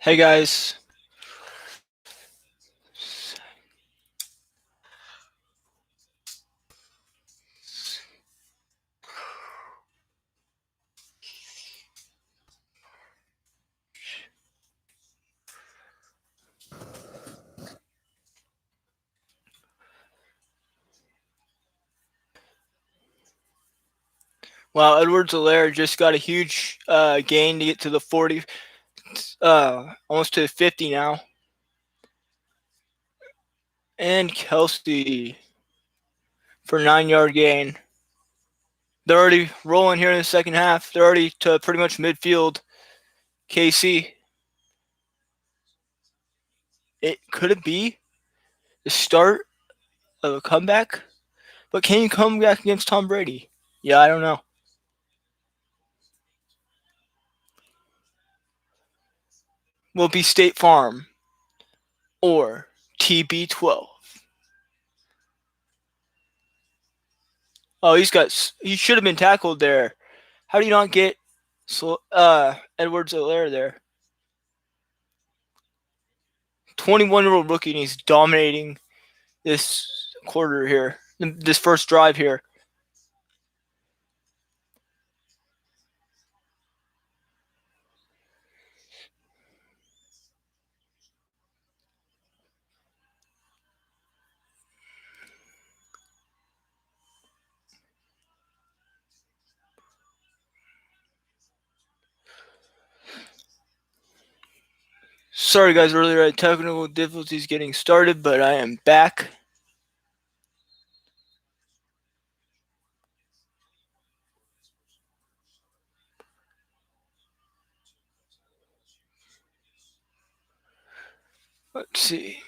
Hey guys. Wow, Edwards-Helaire just got a huge gain to get to the 40, almost to 50 now. And Kelsey for 9-yard gain. They're already rolling here in the second half. They're already to pretty much midfield. KC. Could it be the start of a comeback? But can you come back against Tom Brady? Yeah, I don't know. Will it be State Farm or TB12? Oh, he should have been tackled there. How do you not get Edwards-Helaire there? 21-year-old rookie, and he's dominating this quarter here, this first drive here. Sorry, guys, earlier I had technical difficulties getting started, but I am back. Let's see.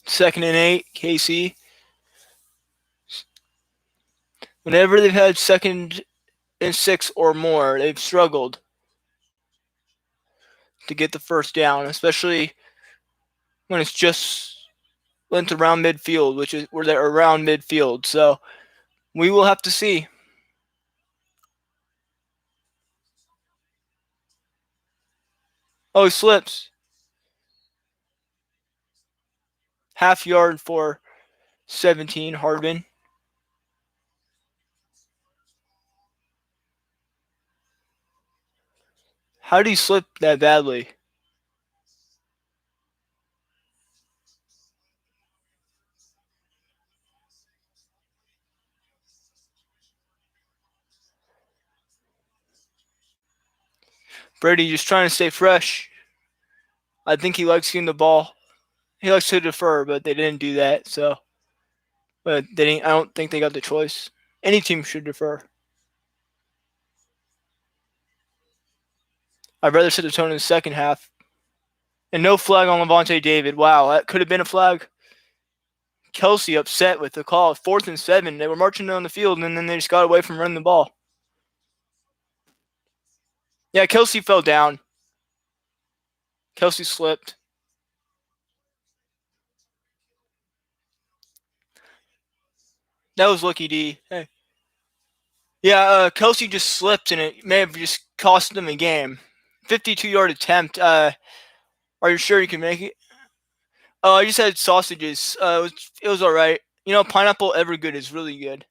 2nd and 8, KC. Whenever they've had 2nd and 6 or more, they've struggled to get the first down, especially when it's just went around midfield, which is where they're around midfield. So we will have to see. Oh, he slips. Half yard for 17, Hardman. How did he slip that badly? Brady just trying to stay fresh. I think he likes getting the ball. He likes to defer, but they didn't do that. So, but they didn't. I don't think they got the choice. Any team should defer. I'd rather set the tone in the second half. And no flag on Lavonte David. Wow, that could have been a flag. Kelsey upset with the call. 4th and 7. They were marching down the field, and then they just got away from running the ball. Yeah, Kelsey fell down. Kelsey slipped. That was lucky D. Hey. Yeah, Kelsey just slipped, and it may have just cost them a game. 52-yard attempt. Are you sure you can make it? Oh, I just had sausages. It was all right. You know, pineapple Evergood is really good.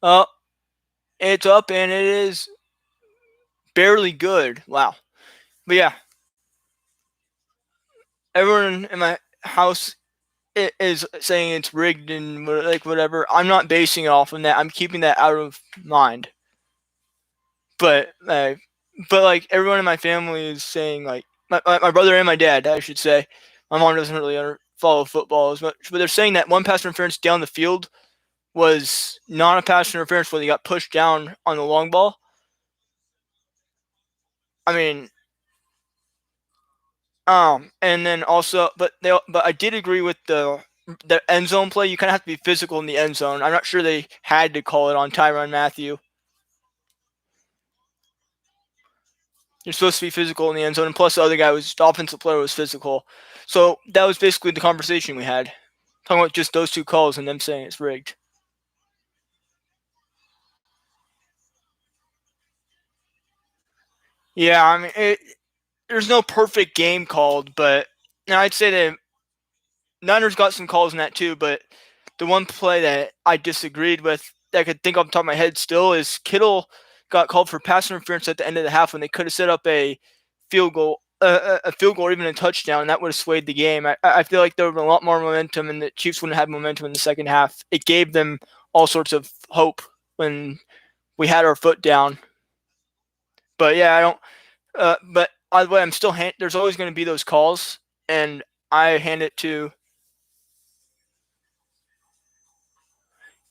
Oh, it's up, and it is barely good. Wow. But yeah, everyone in my house is saying it's rigged and like whatever. I'm not basing it off of that. I'm keeping that out of mind. But like everyone in my family is saying like my brother and my dad, I should say. My mom doesn't really follow football as much, but they're saying that one pass interference down the field was not a pass interference where they got pushed down on the long ball. I mean, and then also, but I did agree with the end zone play. You kind of have to be physical in the end zone. I'm not sure they had to call it on Tyrann Mathieu. You're supposed to be physical in the end zone, and plus the other guy the offensive player was physical. So that was basically the conversation we had, talking about just those two calls and them saying it's rigged. Yeah, I mean, there's no perfect game called, but I'd say that Niners got some calls in that too. But the one play that I disagreed with that I could think off the top of my head still is Kittle got called for pass interference at the end of the half when they could have set up a field goal, a field goal or even a touchdown, and that would have swayed the game. I feel like there would have been a lot more momentum, and the Chiefs wouldn't have momentum in the second half. It gave them all sorts of hope when we had our foot down. But yeah, I don't. But either way, I'm still. There's always going to be those calls, and I hand it to.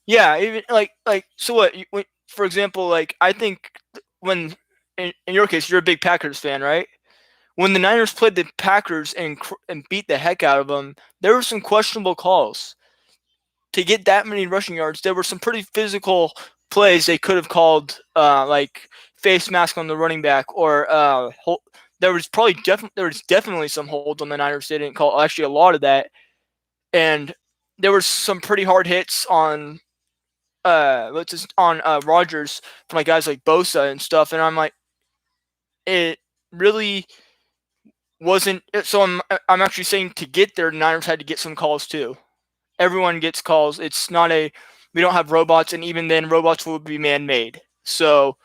Yeah, even like so what? For example, like I think when in your case you're a big Packers fan, right? When the Niners played the Packers and beat the heck out of them, there were some questionable calls to get that many rushing yards. There were some pretty physical plays they could have called, like face mask on the running back, or there was definitely some holds on the Niners they didn't call. Actually, a lot of that, and there were some pretty hard hits on Rodgers from like guys like Bosa and stuff. And I'm like, it really wasn't. So I'm actually saying to get there, the Niners had to get some calls too. Everyone gets calls. It's not we don't have robots, and even then, robots will be man-made. So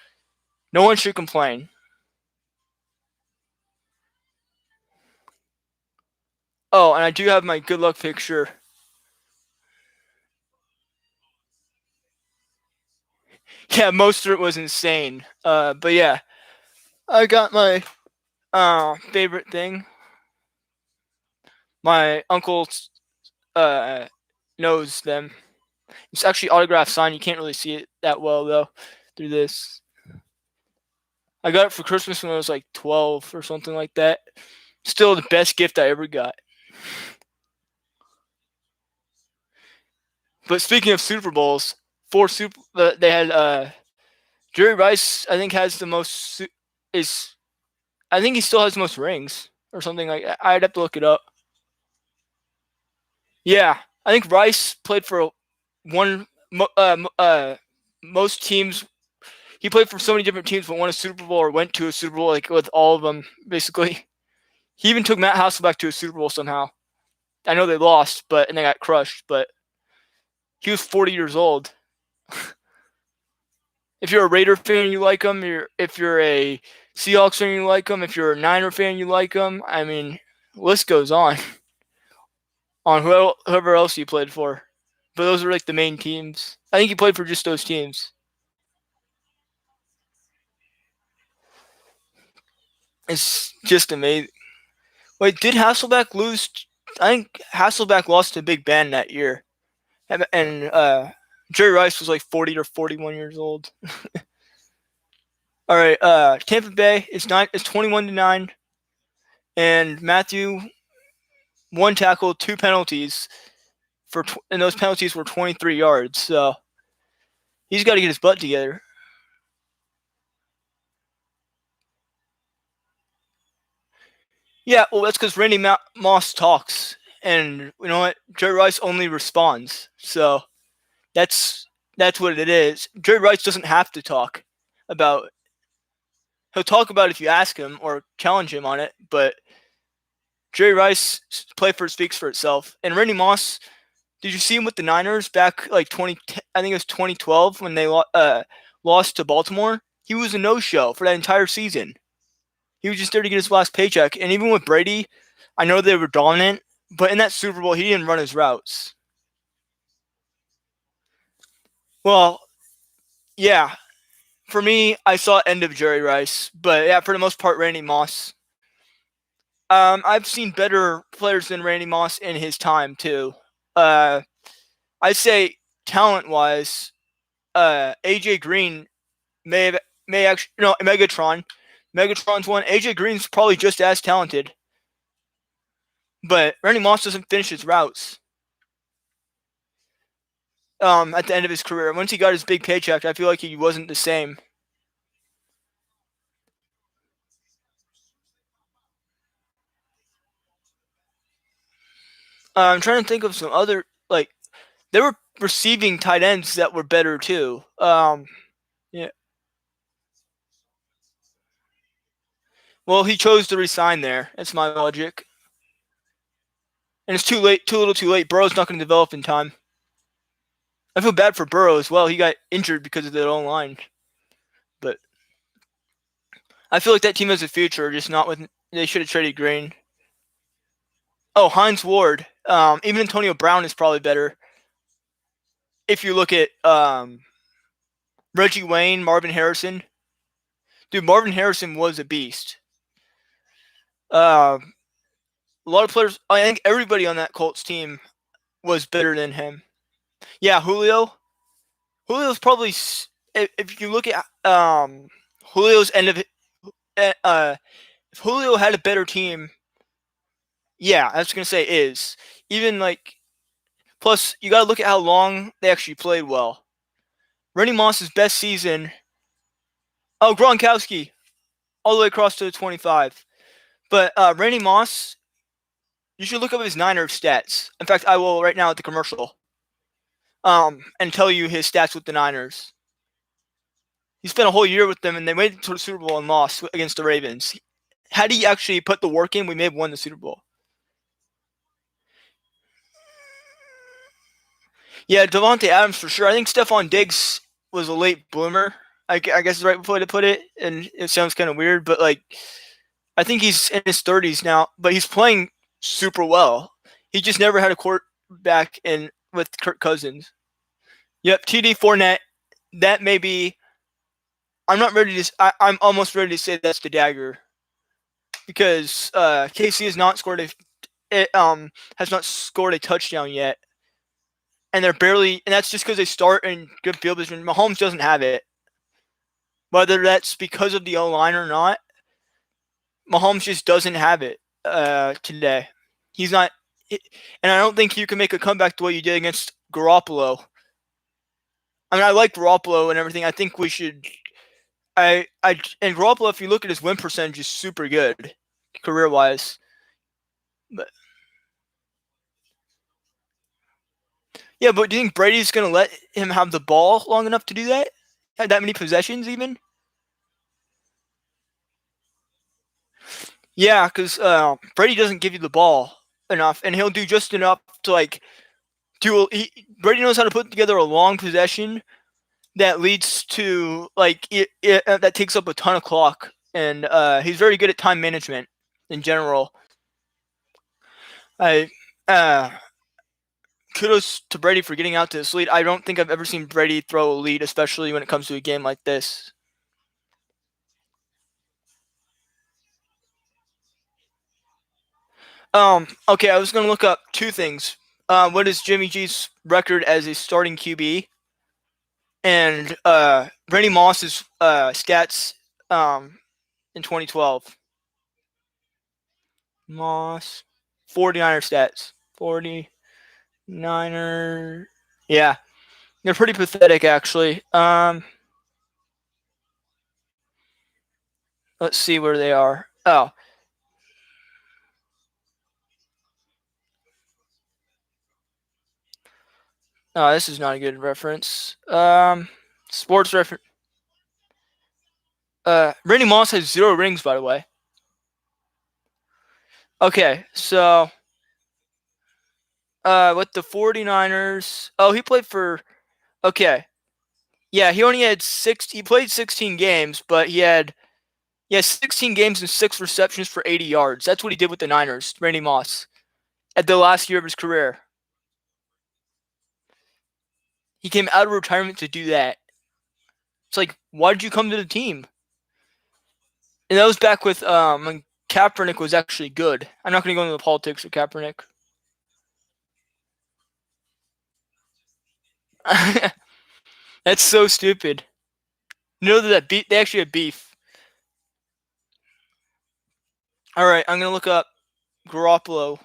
no one should complain. Oh, and I do have my good luck picture. Yeah, most of it was insane. But yeah, I got my favorite thing. My uncle knows them. It's actually autographed sign. You can't really see it that well though through this. I got it for Christmas when I was like 12 or something like that. Still the best gift I ever got. But speaking of Super Bowls, they had Jerry Rice. I think has the most is. I think he still has the most rings or something like that. I'd have to look it up. Yeah, I think Rice played for one. Most teams. He played for so many different teams, but won a Super Bowl or went to a Super Bowl like with all of them basically. He even took Matt Hasselbeck to a Super Bowl somehow. I know they lost, and they got crushed, but he was 40 years old. If you're a Raider fan, you like him. If you're a Seahawks fan, you like him. If you're a Niner fan, you like him. I mean, list goes on whoever else he played for. But those are like the main teams. I think he played for just those teams. It's just amazing. Wait, did Hasselbeck lose? I think Hasselbeck lost to Big Ben that year, and Jerry Rice was like 40 or 41 years old. All right, Tampa Bay is 21-9, and Matthew one tackle, two penalties and those penalties were 23 yards. So he's got to get his butt together. Yeah, well, that's because Randy Moss talks, and you know what? Jerry Rice only responds. So that's what it is. Jerry Rice doesn't have to talk about. He'll talk about it if you ask him or challenge him on it, but Jerry Rice play for speaks for itself. And Randy Moss, did you see him with the Niners back like 20? I think it was 2012 when they lost to Baltimore. He was a no-show for that entire season. He was just there to get his last paycheck. And even with Brady, I know they were dominant, but in that Super Bowl, he didn't run his routes. Well, yeah. For me, I saw end of Jerry Rice, but yeah, for the most part, Randy Moss. I've seen better players than Randy Moss in his time too. I'd say talent-wise, AJ Green may actually Megatron. Megatron's one. AJ Green's probably just as talented, but Randy Moss doesn't finish his routes. At the end of his career, once he got his big paycheck, I feel like he wasn't the same. I'm trying to think of some other like there were receiving tight ends that were better too. Yeah, Well, he chose to resign there. That's my logic. And it's too late, too little too late. Burrow's not going to develop in time. I feel bad for Burrow as well. He got injured because of their own line. But I feel like that team has a future, just not with. They should have traded Green. Oh, Hines Ward. Even Antonio Brown is probably better. If you look at Reggie Wayne, Marvin Harrison. Dude, Marvin Harrison was a beast. A lot of players. I think everybody on that Colts team was better than him. Yeah, Julio. Julio's probably. If you look at Julio's end of. If Julio had a better team, yeah, I was gonna say is even like. Plus, you got to look at how long they actually played well. Randy Moss's best season. Oh, Gronkowski, all the way across to the 25. But Randy Moss, you should look up his Niners stats. In fact, I will right now at the commercial. And tell you his stats with the Niners. He spent a whole year with them, and they went to the Super Bowl and lost against the Ravens. Had he actually put the work in, we may have won the Super Bowl. Yeah, Davante Adams for sure. I think Stephon Diggs was a late bloomer. I guess is the right way to put it, and it sounds kind of weird, but like, I think he's in his 30s now, but he's playing super well. He just never had a quarterback in with Kirk Cousins. Yep, TD Fournette. That may be. I'm not ready to. I'm almost ready to say that's the dagger, because KC has not scored has not scored a touchdown yet, and they're barely. And that's just because they start in good field position. Mahomes doesn't have it. Whether that's because of the O-line or not, Mahomes just doesn't have it today. He's not, and I don't think you can make a comeback the way you did against Garoppolo. I mean, I like Garoppolo and everything. I think we should. And Garoppolo, if you look at his win percentage, is super good, career-wise. But yeah, but do you think Brady's gonna let him have the ball long enough to do that? Had that many possessions, even? Yeah, because Brady doesn't give you the ball enough, and he'll do just enough to like do. Brady knows how to put together a long possession that leads to like that takes up a ton of clock, and he's very good at time management in general. I kudos to Brady for getting out to this lead. I don't think I've ever seen Brady throw a lead, especially when it comes to a game like this. Okay, I was gonna look up two things. What is Jimmy G's record as a starting QB? And Randy Moss's stats in 2012. Moss, 49er stats. 49er. Yeah, they're pretty pathetic, actually. Let's see where they are. Oh. Oh, this is not a good reference. Sports reference. Randy Moss has 0 rings, by the way. Okay, so with the 49ers. Oh, he played for. Okay. Yeah, he only had 6. He played 16 games, but he had 16 games and 6 receptions for 80 yards. That's what he did with the Niners, Randy Moss, at the last year of his career. He came out of retirement to do that. It's like, why did you come to the team? And that was back with when Kaepernick was actually good. I'm not going to go into the politics of Kaepernick. That's so stupid. You know that they actually had beef. All right, I'm going to look up Garoppolo.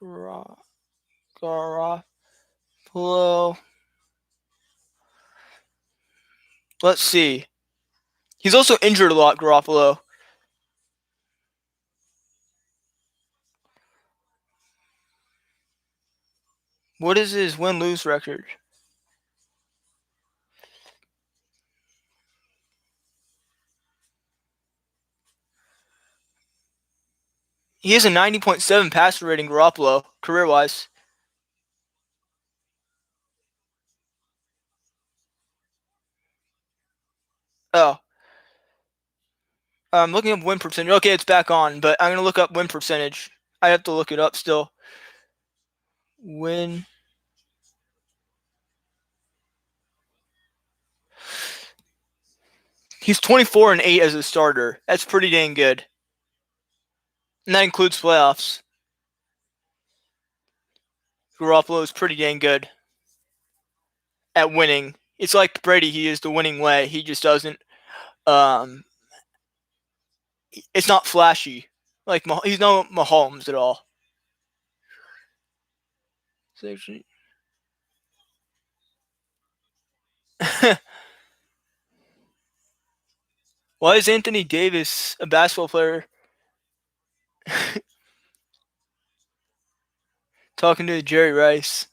Garoppolo. Let's see. He's also injured a lot, Garoppolo. What is his win-lose record? He has a 90.7 passer rating, Garoppolo, career-wise. Oh, I'm looking up win percentage. Okay, it's back on, but I'm gonna look up win percentage. I have to look it up still. Win. He's 24-8 as a starter. That's pretty dang good, and that includes playoffs. Garoppolo is pretty dang good at winning. It's like Brady. He is the winning way. He just doesn't. Um, it's not flashy. Like he's no Mahomes at all. Why is Anthony Davis a basketball player talking to Jerry Rice?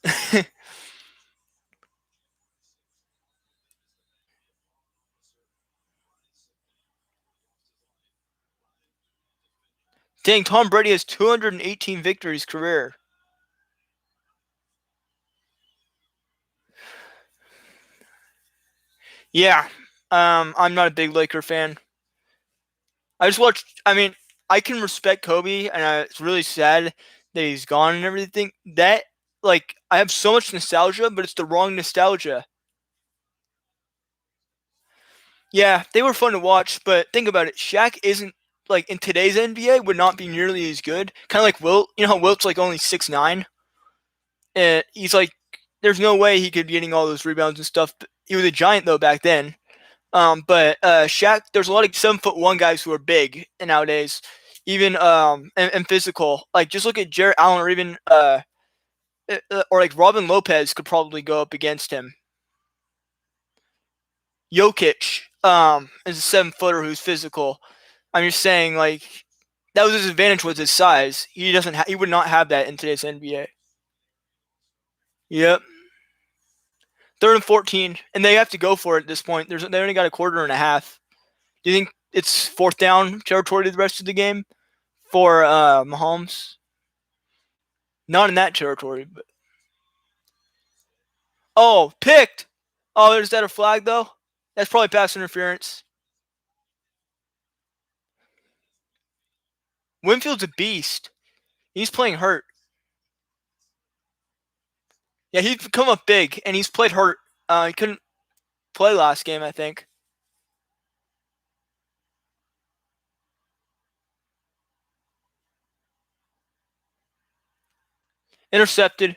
Dang, Tom Brady has 218 victories career. Yeah, I'm not a big Laker fan. I just watched. I mean, I can respect Kobe, and it's really sad that he's gone and everything. That like I have so much nostalgia, but it's the wrong nostalgia. Yeah, they were fun to watch, but think about it. Shaq isn't like in today's NBA would not be nearly as good. Kind of like Wilt. You know how Wilt's like only 6'9", and he's like, there's no way he could be getting all those rebounds and stuff. He was a giant though back then. But Shaq, there's a lot of 7'1" guys who are big nowadays, even and physical. Like just look at Jarrett Allen or even or like Robin Lopez could probably go up against him. Jokic is a 7-footer who's physical. I'm just saying like that was his advantage was his size. He doesn't he would not have that in today's NBA. Yep. Third and 14, and they have to go for it at this point. They only got a quarter and a half. Do you think it's fourth down territory to the rest of the game for Mahomes? Not in that territory, but oh, picked. Oh, is that a flag though? That's probably pass interference. Winfield's a beast. He's playing hurt. Yeah, he's come up big, and he's played hurt. He couldn't play last game, I think. Intercepted.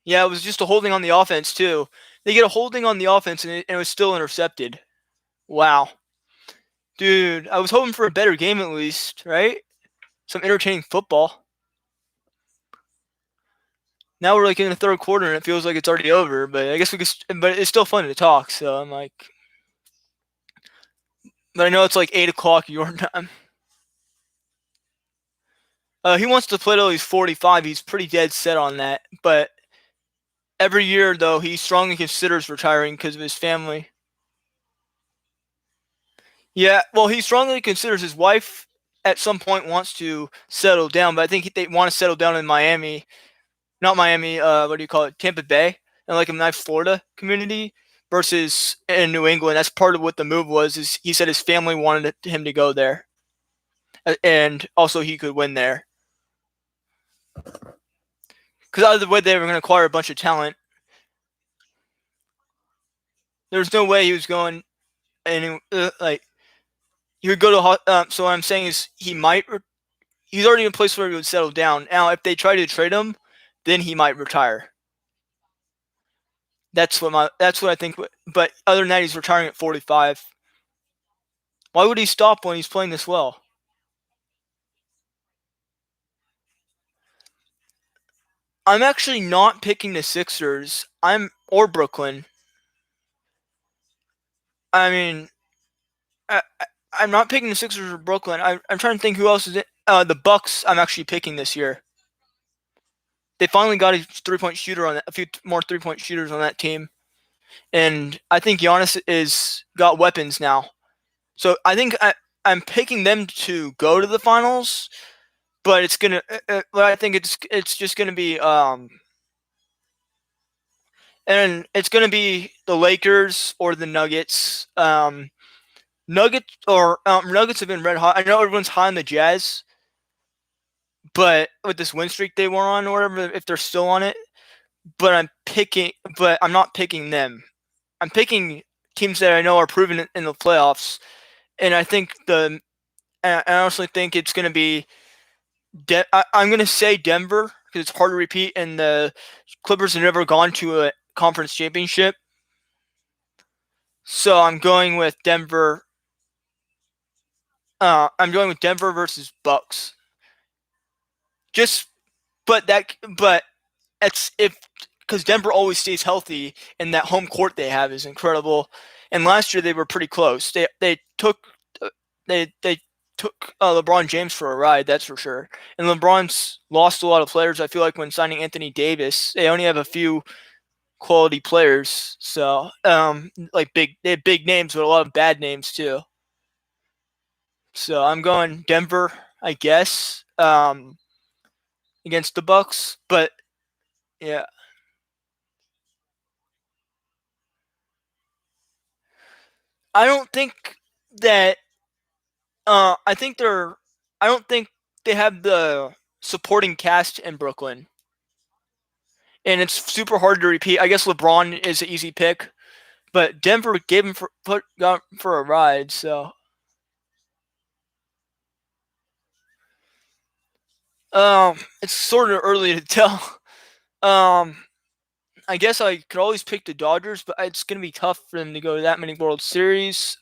Yeah, it was just a holding on the offense too. They get a holding on the offense, and it was still intercepted. Wow, dude, I was hoping for a better game at least, right? Some entertaining football. Now we're like in the third quarter, and it feels like it's already over. But I guess we could. But it's still fun to talk. So I'm like, but I know it's like 8 o'clock your time. He wants to play till he's 45. He's pretty dead set on that. But every year, though, he strongly considers retiring because of his family. Yeah, well, he strongly considers his wife at some point wants to settle down, but I think they want to settle down in Miami, not Miami. What do you call it? Tampa Bay, and like a nice Florida community versus in New England. That's part of what the move was. Is he said his family wanted him to go there, and also he could win there. Because out of the way they were going to acquire a bunch of talent, there's no way he was going and like he would go to. So what I'm saying is he might. He's already in a place where he would settle down. Now, if they try to trade him, then he might retire. That's what I think. But other than that, he's retiring at 45. Why would he stop when he's playing this well? I'm actually not picking the Sixers. Or Brooklyn. I mean, I'm not picking the Sixers or Brooklyn. I'm trying to think who else is it. The Bucks. I'm actually picking this year. They finally got a 3-point shooter on that. A few more 3-point shooters on that team, and I think Giannis is got weapons now. So I think I'm picking them to go to the finals, but it's gonna. But I think it's just gonna be and it's gonna be the Lakers or the Nuggets. Nuggets have been red hot. I know everyone's high on the Jazz, but with this win streak they were on or whatever, if they're still on it, but I'm not picking them. I'm picking teams that I know are proven in the playoffs, and I honestly think it's going to be. I'm going to say Denver because it's hard to repeat, and the Clippers have never gone to a conference championship, so I'm going with Denver. I'm going with Denver versus Bucks. Just, but it's if because Denver always stays healthy, and that home court they have is incredible. And last year they were pretty close. They took they took LeBron James for a ride, that's for sure. And LeBron's lost a lot of players. I feel like when signing Anthony Davis, they only have a few quality players. So they have big names, but a lot of bad names too. So I'm going Denver, I guess, against the Bucks. But yeah, I don't think that. I think they're. I don't think they have the supporting cast in Brooklyn, and it's super hard to repeat. I guess LeBron is an easy pick, but Denver gave him got for a ride. So, it's sort of early to tell. Um, I guess I could always pick the Dodgers, but it's gonna be tough for them to go to that many World Series.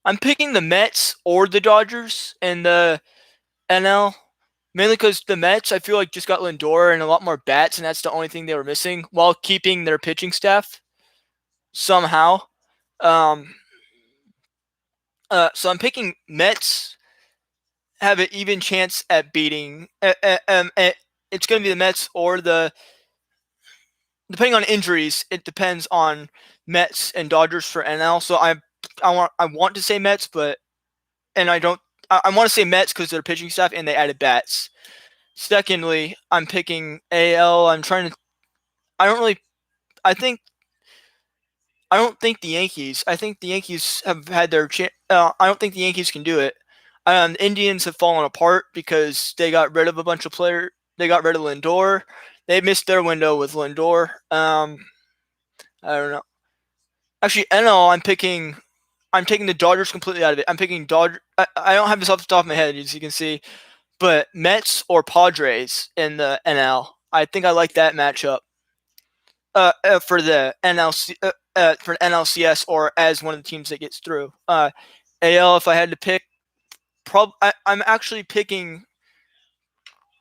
I'm picking the Mets or the Dodgers in the NL. Mainly because the Mets, I feel like, just got Lindor and a lot more bats, and that's the only thing they were missing while keeping their pitching staff somehow. Um, so I'm picking Mets have an even chance at beating. It's going to be the Mets or depending on injuries. It depends on Mets and Dodgers for NL. So I want to say Mets, but and I don't. I want to say Mets because their pitching staff and they added bats. Secondly, I'm picking AL. I'm trying to. I don't really. I think. I don't think the Yankees. I think the Yankees have had their. I don't think the Yankees can do it. The Indians have fallen apart because they got rid of a bunch of players. They got rid of Lindor. They missed their window with Lindor. I don't know. Actually, NL. I'm picking. I'm taking the Dodgers completely out of it. I'm picking Dodgers. I don't have this off the top of my head, as you can see, but Mets or Padres in the NL. I think I like that matchup. For the for NLCS or as one of the teams that gets through. AL, if I had to pick, I'm actually picking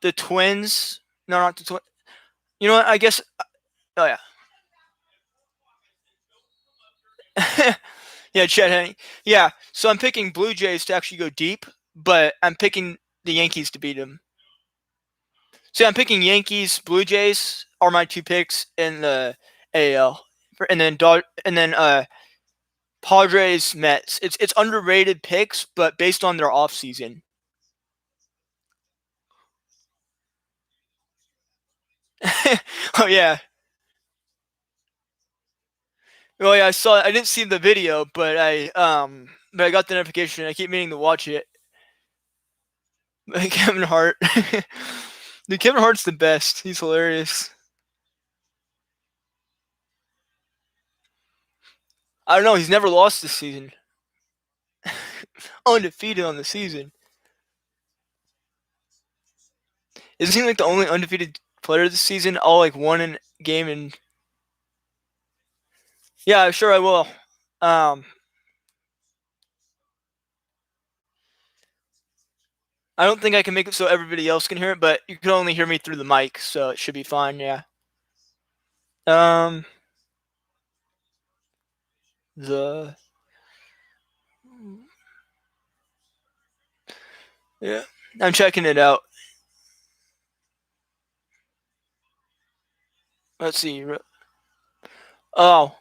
the Twins. No, not the Twins. You know what? I guess. Oh yeah, yeah, Chet Henning. Yeah, so I'm picking Blue Jays to actually go deep, but I'm picking the Yankees to beat them. So I'm picking Yankees, Blue Jays are my two picks in the AL, and then Padres, Mets. It's underrated picks, but based on their offseason. Oh yeah. Well, yeah, I saw. I didn't see the video, but I got the notification. I keep meaning to watch it. Kevin Hart. Dude, Kevin Hart's the best. He's hilarious. I don't know. He's never lost this season. Undefeated on the season. Isn't he like the only undefeated player this season? All like one in game and yeah, sure I will. Um, I don't think I can make it so everybody else can hear it, but you can only hear me through the mic, so it should be fine. Yeah. Um, the yeah, I'm checking it out. Let's see. Oh,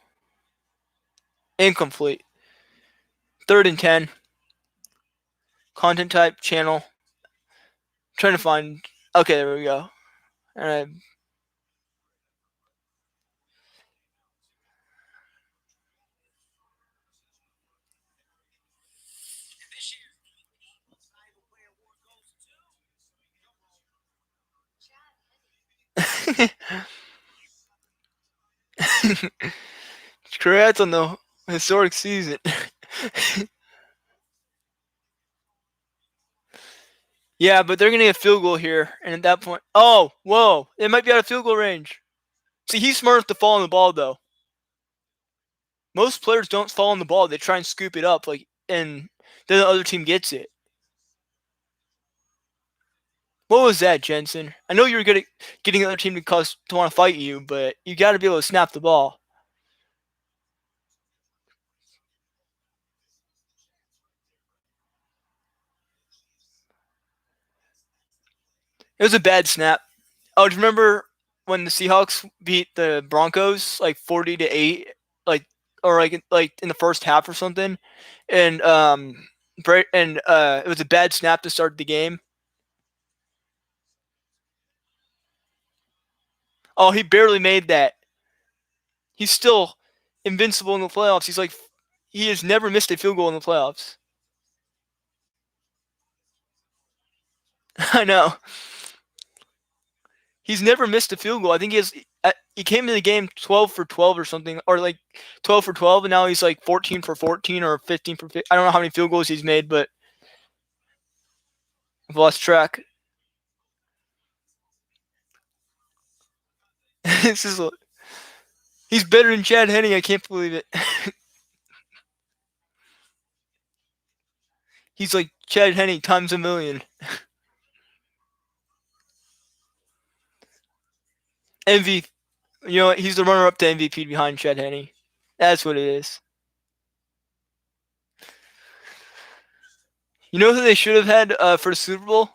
incomplete. 3rd and 10. Content type channel. Trying to find. Okay, there we go. All right. Congrats on the historic season. Yeah, but they're gonna get a field goal here, and at that point, oh, whoa, it might be out of field goal range. See, he's smart enough to fall on the ball though. Most players don't fall on the ball; they try and scoop it up, like, and then the other team gets it. What was that, Jensen? I know you were good at getting the other team to want to fight you, but you got to be able to snap the ball. It was a bad snap. Oh, do you remember when the Seahawks beat the Broncos like 40-8, like, or like in the first half or something, and it was a bad snap to start the game. Oh, he barely made that. He's still invincible in the playoffs. He has never missed a field goal in the playoffs. I know. He's never missed a field goal. I think he came to the game 12 for 12 or something, or like 12 for 12, and now he's like 14 for 14 or 15 for 15. I don't know how many field goals he's made, but I've lost track. This is he's better than Chad Henne. I can't believe it. He's like Chad Henne times a million. MVP. You know what? He's the runner-up to MVP behind Chad Henne. That's what it is. You know who they should have had for the Super Bowl?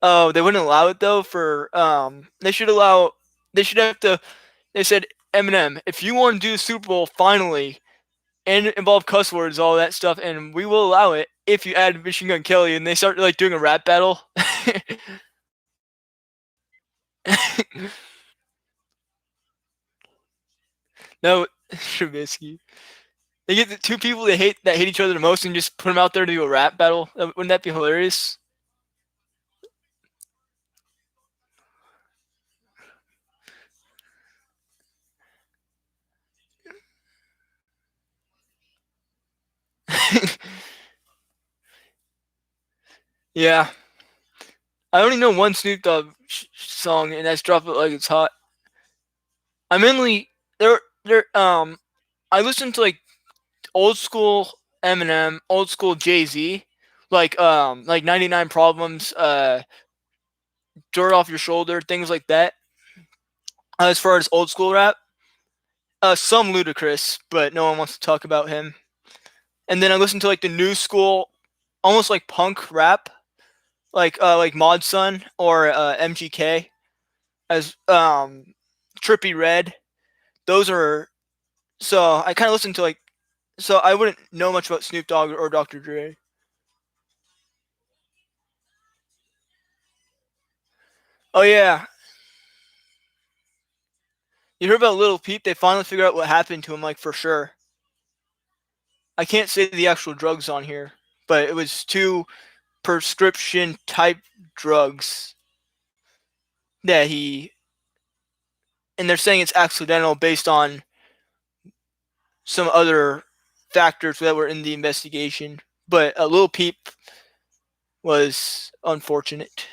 Oh, they wouldn't allow it though. They should allow. They should have to. They said Eminem, if you want to do the Super Bowl finally and involve cuss words, all that stuff, and we will allow it if you add Machine Gun Kelly, and they start like doing a rap battle. No, Trubisky. They get the two people that hate each other the most and just put them out there to do a rap battle. Wouldn't that be hilarious? Yeah, I only know one Snoop Dogg song, and that's "Drop It Like It's Hot." I mainly they're I listen to like old school Eminem, old school Jay Z, like 99 Problems, Dirt Off Your Shoulder, things like that. As far as old school rap, some Ludacris, but no one wants to talk about him. And then I listen to like the new school, almost like punk rap, like Mod Sun or MGK as Trippy Red. Those are so I kind of listen to like so I wouldn't know much about Snoop Dogg or Dr. Dre. Oh yeah, you heard about Little Peep? They finally figured out what happened to him, like for sure. I can't say the actual drugs on here, but it was two prescription type drugs that he, and they're saying it's accidental based on some other factors that were in the investigation. But a Little Peep was unfortunate.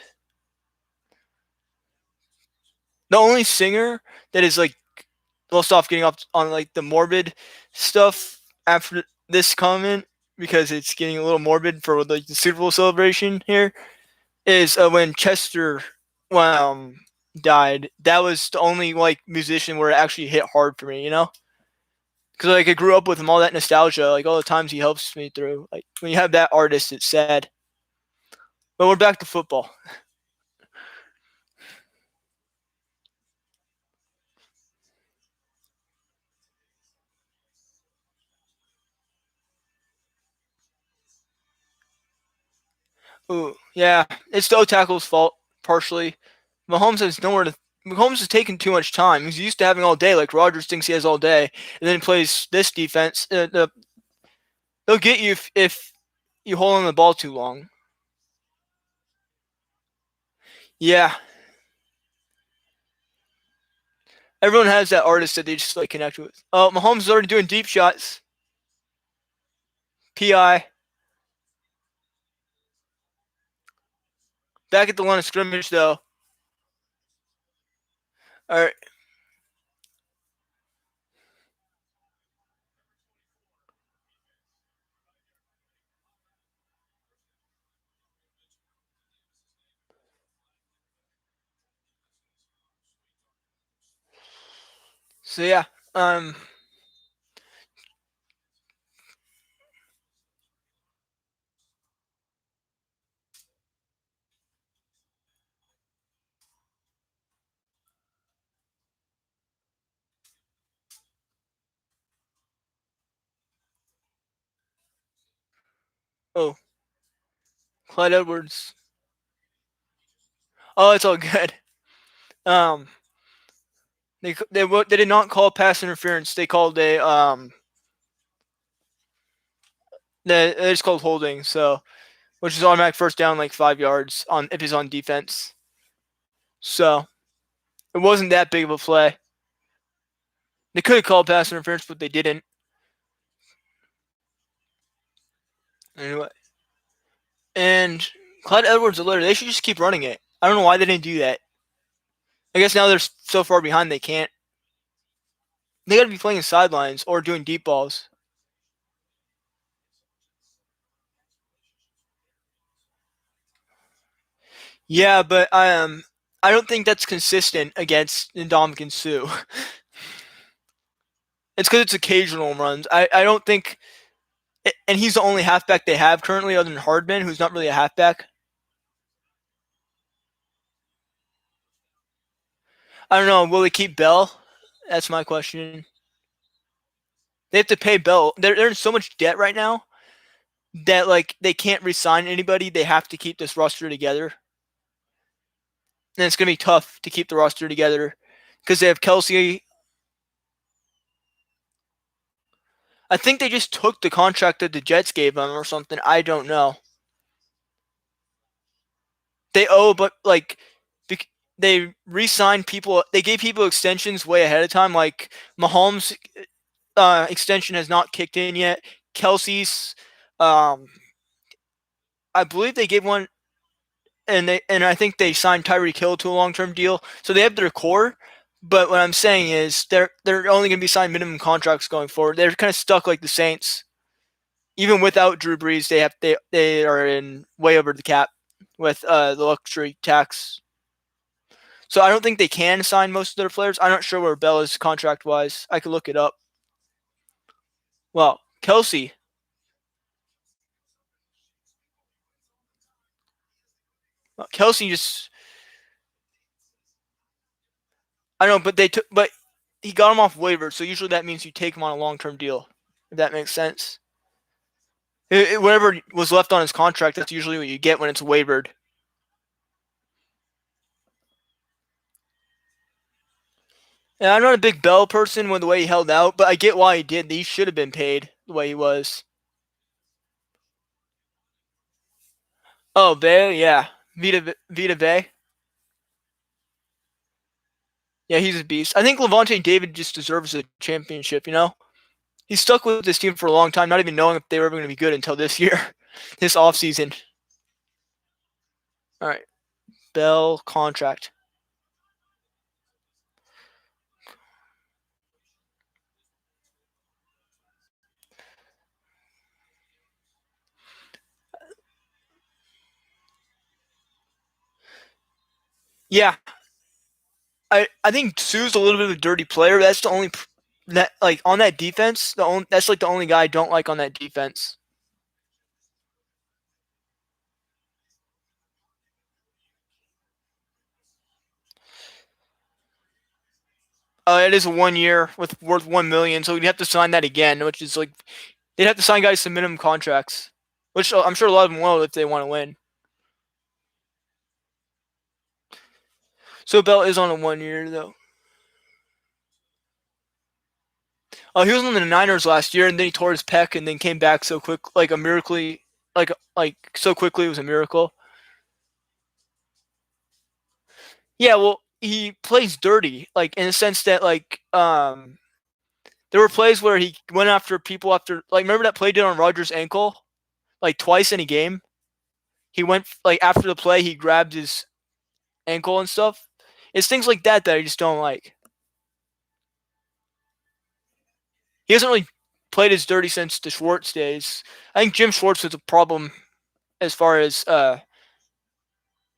The only singer that is like, we'll stop getting off on like the morbid stuff after this comment because it's getting a little morbid for like the Super Bowl celebration here. Is when Chester died. That was the only like musician where it actually hit hard for me, you know, because like I grew up with him, all that nostalgia, like all the times he helps me through. Like when you have that artist, it's sad. But we're back to football. Ooh, yeah, it's the O tackle's fault partially. Mahomes has nowhere to. Mahomes has taken too much time. He's used to having all day, like Rodgers thinks he has all day, and then he plays this defense. They'll get you if you hold on the ball too long. Yeah, everyone has that artist that they just like connect with. Oh, Mahomes is already doing deep shots. PI back at the line of scrimmage though. All right, so yeah, um, oh, Clyde Edwards. Oh, it's all good. Um, they did not call pass interference. They called a they just called holding. So which is automatic first down like 5 yards on if he's on defense. So it wasn't that big of a play. They could have called pass interference, but they didn't. Anyway, and Clyde Edwards alert. They should just keep running it. I don't know why they didn't do that. I guess now they're so far behind they can't. They got to be playing sidelines or doing deep balls. Yeah, but I don't think that's consistent against Ndamukong Suh. It's because it's occasional runs. I don't think, and he's the only halfback they have currently, other than Hardman, who's not really a halfback. I don't know. Will they keep Bell? That's my question. They have to pay Bell. They're in so much debt right now that like they can't resign anybody. They have to keep this roster together, and it's gonna be tough to keep the roster together because they have Kelsey. I think they just took the contract that the Jets gave them or something. I don't know. They owe, but like they re-signed people. They gave people extensions way ahead of time. Like Mahomes' extension has not kicked in yet. Kelsey's, um, I believe they gave one, and I think they signed Tyreek Hill to a long-term deal. So they have their core. But what I'm saying is they're only going to be signed minimum contracts going forward. They're kind of stuck like the Saints. Even without Drew Brees, they are in way over the cap with the luxury tax. So I don't think they can sign most of their players. I'm not sure where Bell is contract wise. I could look it up. Well, Kelsey just I don't know, but but he got him off waiver, so usually that means you take him on a long term deal. If that makes sense. Whatever was left on his contract, that's usually what you get when it's wavered. And I'm not a big Bell person with the way he held out, but I get why he did. He should have been paid the way he was. Oh, Bay, yeah. Vita Bay. Yeah, he's a beast. I think Levante David just deserves a championship, you know? He stuck with this team for a long time, not even knowing if they were ever going to be good until this year, this offseason. All right. Bell contract. Yeah, I think Sue's a little bit of a dirty player. That's the only that like on that defense. That's like the only guy I don't like on that defense. It is a 1 year with worth 1 million, so we'd have to sign that again, which is like they'd have to sign guys to minimum contracts, which I'm sure a lot of them will if they want to win. So Bell is on a 1 year though. Oh, he was on the Niners last year, and then he tore his pec, and then came back so quick, like a miracle, like so quickly. It was a miracle. Yeah, well, he plays dirty, like in the sense that there were plays where he went after people after like remember that play he did on Rodgers' ankle like twice in a game. He went like after the play, he grabbed his ankle and stuff. It's things like that that I just don't like. He hasn't really played as dirty since the Schwartz days. I think Jim Schwartz was a problem as far as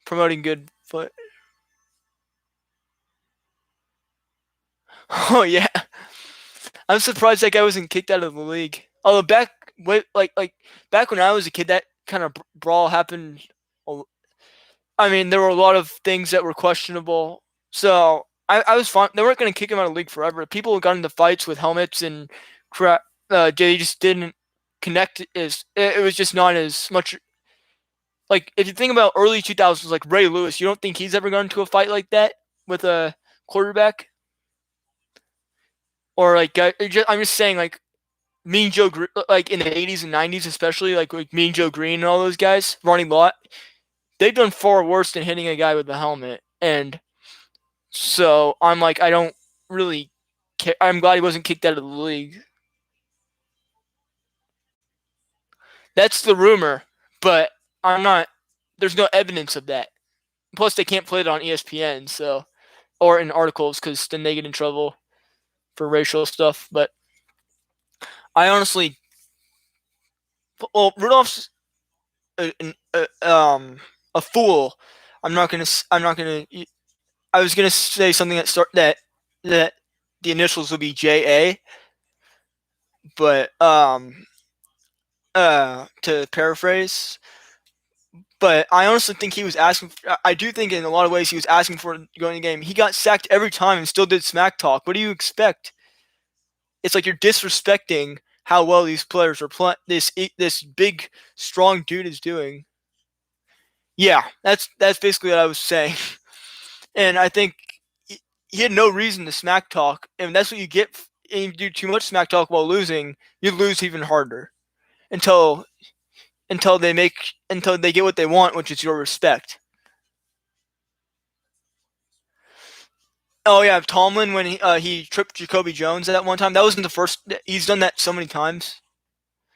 promoting good foot. Oh yeah, I'm surprised that guy wasn't kicked out of the league. Although back when I was a kid, that kind of brawl happened. I mean, there were a lot of things that were questionable. So I was fine. They weren't going to kick him out of the league forever. People got into fights with helmets and crap. They just didn't connect. It was just not as much. Like if you think about early 2000s, like Ray Lewis, you don't think he's ever gone into a fight like that with a quarterback? Or like I'm just saying like Mean Joe, like in the 80s and 90s, especially like Mean Joe Green and all those guys, Ronnie Lott, they've done far worse than hitting a guy with a helmet. And so I'm like, I don't really care. I'm glad he wasn't kicked out of the league. That's the rumor, but I'm not. There's no evidence of that. Plus, they can't play it on ESPN, so or in articles because then they get in trouble for racial stuff. But I honestly, well, Rudolph's a, a fool. I'm not gonna. I'm not gonna. I was gonna say something that the initials would be JA, but to paraphrase. But I honestly think he was asking. I do think in a lot of ways he was asking for going to the game. He got sacked every time and still did smack talk. What do you expect? It's like you're disrespecting how well these players are playing. This big strong dude is doing. Yeah, that's basically what I was saying. And I think he had no reason to smack talk, and that's what you get. And you do too much smack talk while losing, you lose even harder until until they get what they want, which is your respect. Oh yeah, Tomlin when he tripped Jacoby Jones at that one time. That wasn't the first. He's done that so many times.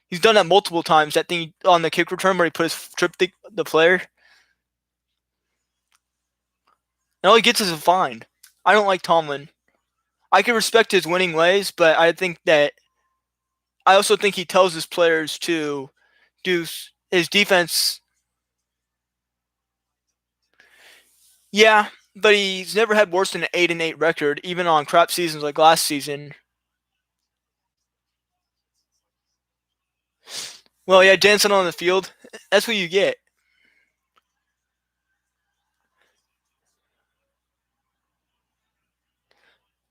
He's done that multiple times. That thing on the kick return where he put his tripped the player. And all he gets is a fine. I don't like Tomlin. I can respect his winning ways, but I also think he tells his players to do his defense. Yeah, but he's never had worse than an 8-8 record, even on crap seasons like last season. Well, yeah, dancing on the field. That's what you get.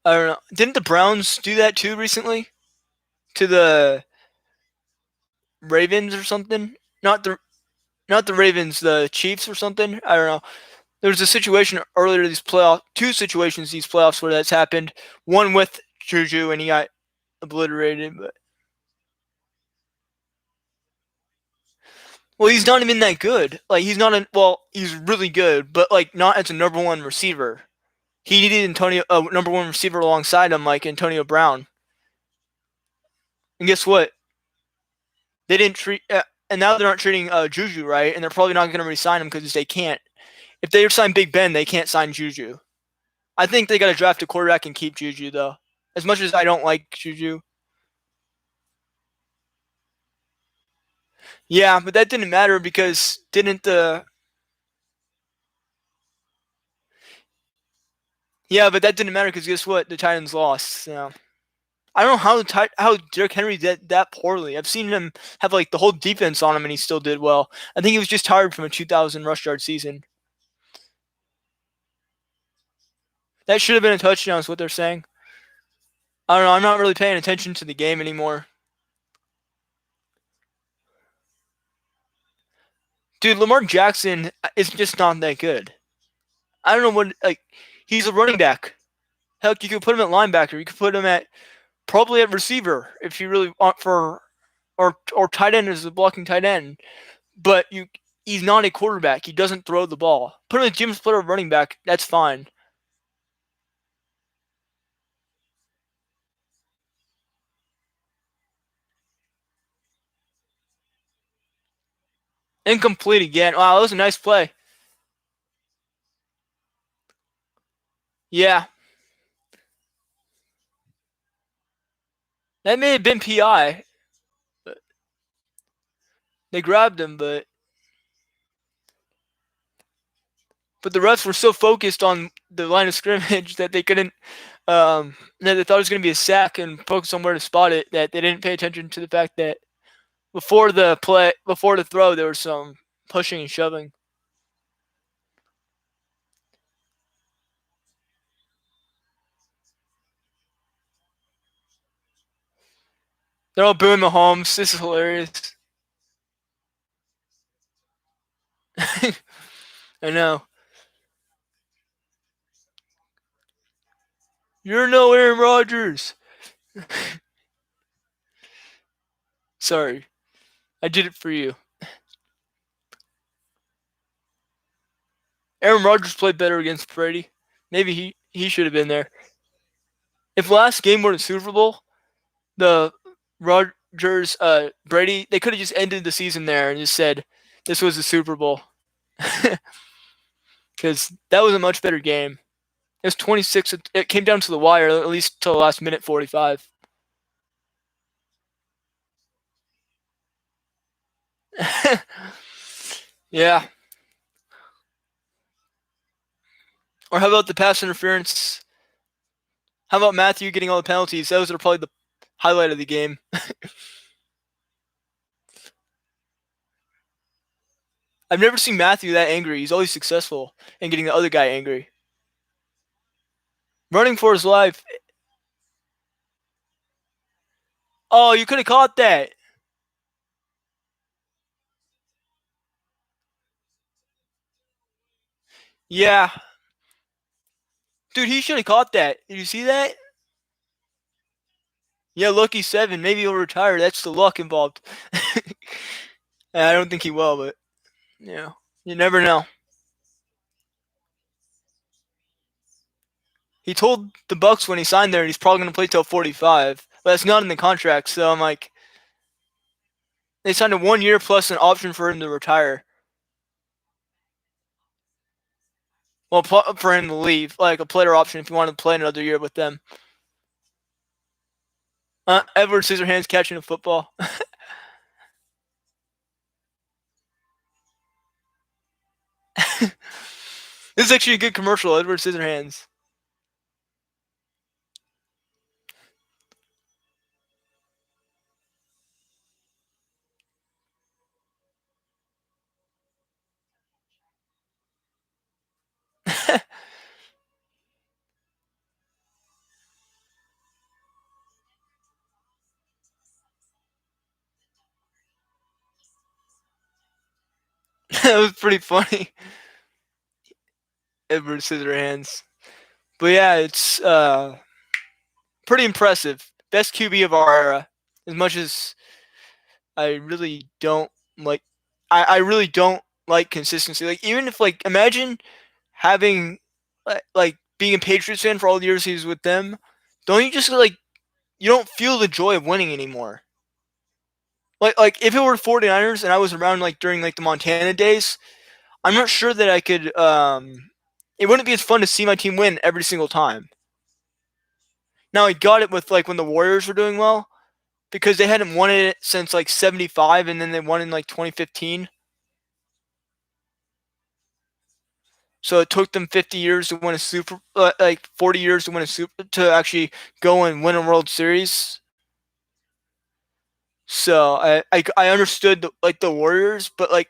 I don't know. Didn't the Browns do that too recently to the Ravens or something? Not the Ravens, the Chiefs or something. I don't know. There was a situation earlier these playoff, two situations these playoffs where that's happened. One with Juju and he got obliterated. But well, he's not even that good. Like he's not a well, he's really good, but like not as a number one receiver. He needed Antonio, number one receiver alongside him, like Antonio Brown. And guess what? They didn't treat, and now they're not treating Juju right, and they're probably not going to resign him because they can't. If they sign Big Ben, they can't sign Juju. I think they got to draft a quarterback and keep Juju though. As much as I don't like Juju, yeah, but that didn't matter because didn't the yeah, but that didn't matter because guess what? The Titans lost. So I don't know how Derrick Henry did that poorly. I've seen him have like the whole defense on him and he still did well. I think he was just tired from a 2,000 rush yard season. That should have been a touchdown, is what they're saying. I don't know. I'm not really paying attention to the game anymore. Dude, Lamar Jackson is just not that good. I don't know what like. He's a running back. Heck, you could put him at linebacker. You could put him at probably at receiver if you really want for or tight end as a blocking tight end. But he's not a quarterback. He doesn't throw the ball. Put him as Jim Splitter running back. That's fine. Incomplete again. Wow, that was a nice play. Yeah, that may have been PI. But they grabbed him, but the refs were so focused on the line of scrimmage that they couldn't. That they thought it was going to be a sack and focused on where to spot it. That they didn't pay attention to the fact that before the throw, there was some pushing and shoving. They're all booing Mahomes. This is hilarious. I know. You're no Aaron Rodgers. Sorry, I did it for you. Aaron Rodgers played better against Brady. Maybe he should have been there. If last game were the Super Bowl, the Rodgers Brady, they could have just ended the season there and just said this was the Super Bowl. Because that was a much better game. It was 26. It came down to the wire, at least till the last minute 45. Yeah. Or how about the pass interference? How about Matthew getting all the penalties? Those are probably the highlight of the game. I've never seen Matthew that angry. He's always successful in getting the other guy angry. Running for his life. Oh, you could have caught that. Yeah. Dude, he should have caught that. Did you see that? Yeah, lucky 7. Maybe he'll retire. That's the luck involved. I don't think he will, but yeah, you never know. He told the Bucks when he signed there he's probably going to play till 45, but that's not in the contract. So I'm like, they signed a 1 year plus an option for him to retire. Well, for him to leave, like a player option if you wanted to play another year with them. Edward Scissorhands catching a football. This is actually a good commercial, Edward Scissorhands. That was pretty funny. Edward Scissorhands. But yeah, it's pretty impressive. Best QB of our era. As much as I really don't like, I really don't like consistency. Like even if like imagine having like being a Patriots fan for all the years he was with them, don't you just like you don't feel the joy of winning anymore? Like if it were 49ers and I was around like during like the Montana days, I'm not sure that I could it wouldn't be as fun to see my team win every single time. Now I got it with like when the Warriors were doing well because they hadn't won it since like 75 and then they won in like 2015. So it took them 50 years to win a super like 40 years to win a super to actually go and win a World Series. So I understood like the Warriors, but like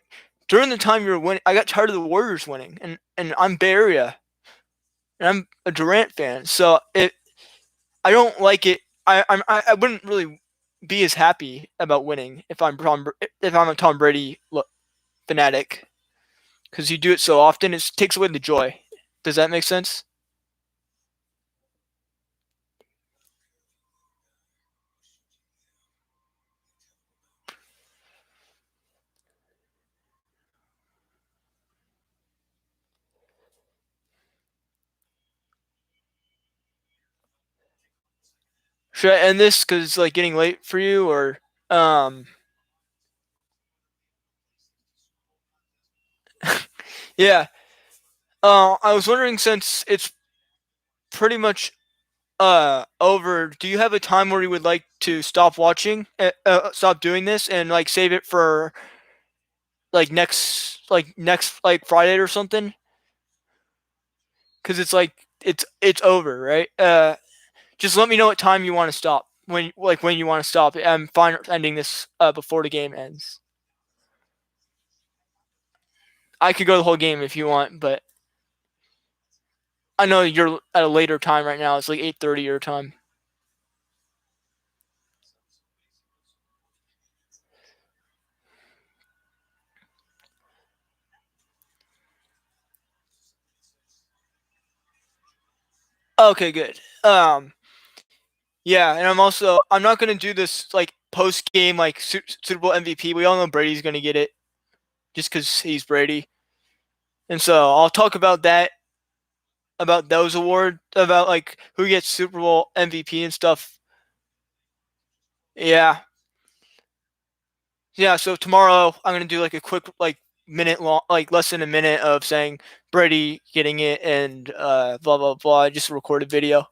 during the time you were winning, I got tired of the Warriors winning, and I'm Bay Area, and I'm a Durant fan, so I don't like it. I wouldn't really be as happy about winning if I'm a Tom Brady fanatic because you do it so often. It takes away the joy. Does that make sense? Should I end this because it's like getting late for you, or um? Yeah. I was wondering, since it's pretty much over, do you have a time where you would like to stop watching, stop doing this, and like save it for next like Friday or something? Because it's like it's over, right? Just let me know what time you want to stop. When you want to stop. I'm fine ending this before the game ends. I could go the whole game if you want, but I know you're at a later time right now. It's like 8:30 your time. Okay, good. Yeah, and I'm not gonna do this like post game like Super Bowl MVP. We all know Brady's gonna get it just because he's Brady, and so I'll talk about that, about those awards, about like who gets Super Bowl MVP and stuff. Yeah, yeah. So tomorrow I'm gonna do like a quick like minute long, like less than a minute of saying Brady getting it and blah blah blah. Just a recorded video,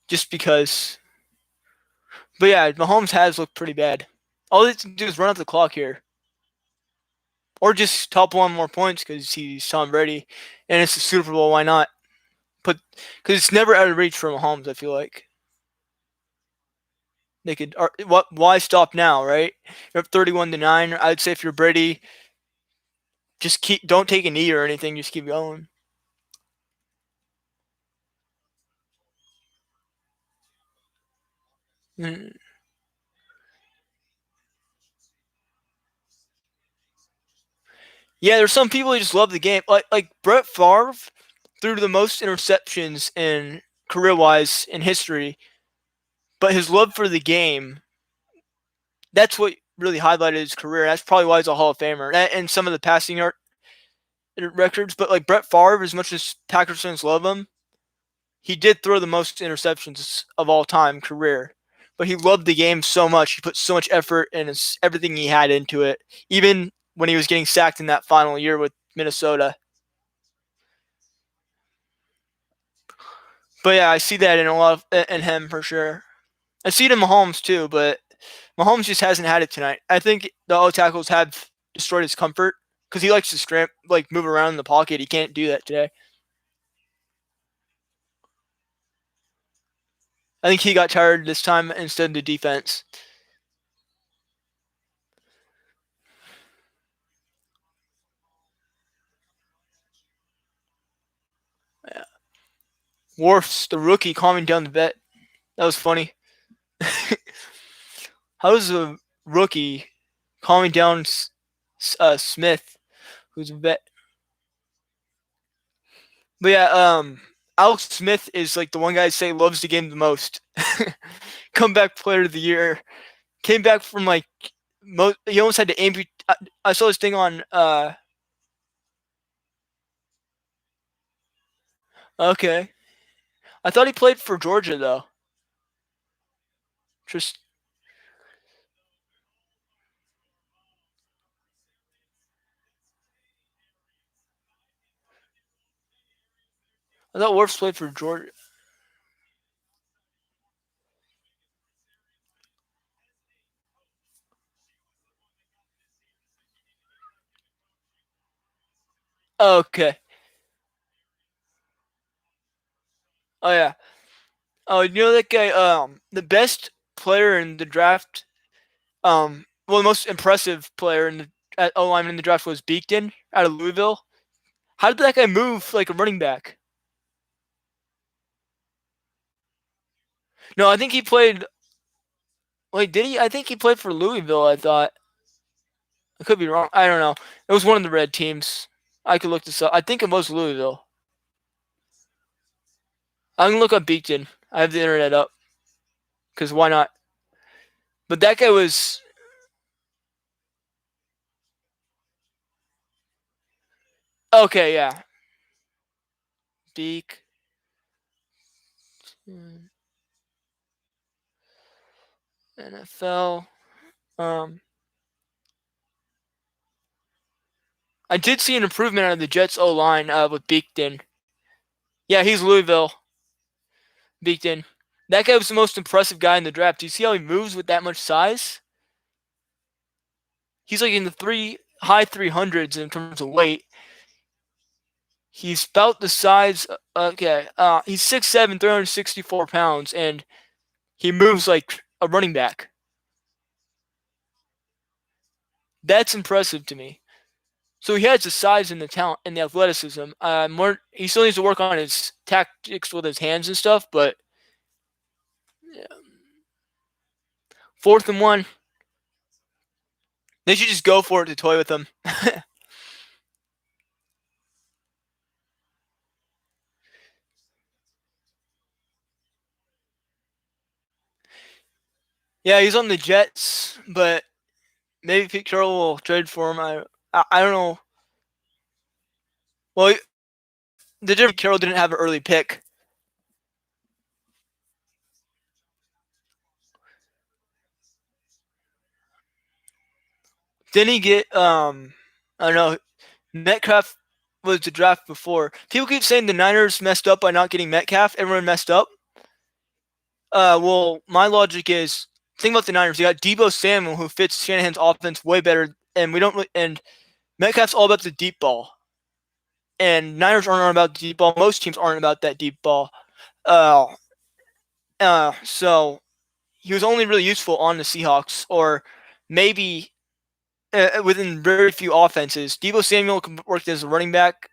just because. But yeah, Mahomes has looked pretty bad. All they have to do is run out the clock here, or just top one more points because he's Tom Brady, and it's the Super Bowl. Why not? But because it's never out of reach for Mahomes, I feel like they could. Or, what? Why stop now? Right? You're up 31-9. I'd say if you're Brady, just keep. Don't take a knee or anything. Just keep going. Mm. Yeah, there's some people who just love the game. Like Brett Favre threw the most interceptions in career wise in history, but his love for the game, that's what really highlighted his career. That's probably why he's a Hall of Famer. And some of the passing yard records, but like Brett Favre, as much as Packers fans love him, he did throw the most interceptions of all time career. But he loved the game so much. He put so much effort and everything he had into it. Even when he was getting sacked in that final year with Minnesota. But yeah, I see that in a lot of, in him for sure. I see it in Mahomes too, but Mahomes just hasn't had it tonight. I think the O tackles have destroyed his comfort because he likes to like move around in the pocket. He can't do that today. I think he got tired this time instead of the defense. Yeah. Worf's the rookie calming down the vet. That was funny. How is a rookie calming down Smith, who's a vet? But yeah, Alex Smith is like the one guy I say loves the game the most. Comeback player of the year. Came back from like he almost had to amputate. I saw this thing on. Okay, I thought he played for Georgia though. Just I thought Wirfs played for Georgia. Okay. Oh yeah. Oh, you know that guy. The best player in the draft. Well, the most impressive player in the at O lineman in the draft was Beekton out of Louisville. How did that guy move like a running back? No, I think he played. Wait, did he? I think he played for Louisville. I thought. I could be wrong. I don't know. It was one of the red teams. I could look this up. I think it was Louisville. I'm gonna look up Beekton. I have the internet up. Because why not? But that guy was okay. Yeah, Beek. NFL. Um, I did see an improvement out of the Jets O line with Beekton. Yeah, he's Louisville. Beekton. That guy was the most impressive guy in the draft. Do you see how he moves with that much size? He's like in the high 300s in terms of weight. He's about the size. Okay, he's 6'7", 364 pounds, and he moves like a running back. That's impressive to me. So he has the size and the talent and the athleticism. He still needs to work on his tactics with his hands and stuff, but yeah. 4th and 1. They should just go for it to toy with him. Yeah, he's on the Jets, but maybe Pete Carroll will trade for him. I don't know. Well, the difference Carroll didn't have an early pick. Didn't he get I don't know. Metcalf was the draft before. People keep saying the Niners messed up by not getting Metcalf. Everyone messed up. Well, my logic is think about the Niners. You got Deebo Samuel who fits Shanahan's offense way better, and Metcalf's all about the deep ball. And Niners aren't about the deep ball. Most teams aren't about that deep ball. So he was only really useful on the Seahawks, or maybe within very few offenses. Deebo Samuel worked as a running back,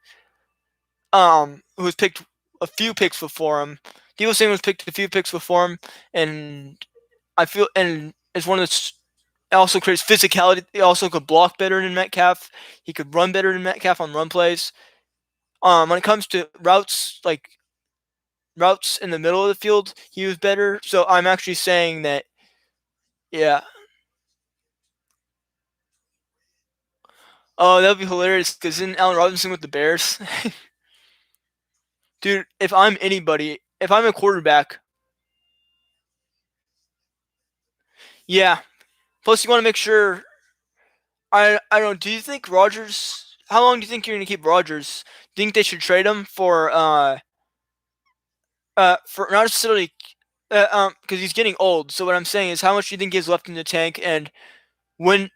who was picked a few picks before him. Deebo Samuel was picked a few picks before him, and I feel and it's one of the. It also creates physicality. He also could block better than Metcalf. He could run better than Metcalf on run plays. When it comes to routes, like routes in the middle of the field, he was better. So I'm actually saying that, yeah. Oh, that would be hilarious because isn't Allen Robinson with the Bears? Dude, if I'm anybody, if I'm a quarterback, yeah. Plus, you want to make sure. I don't know. Do you think Rodgers? How long do you think you're gonna keep Rodgers? Do you think they should trade him for not necessarily because he's getting old. So what I'm saying is, how much do you think he has left in the tank? And when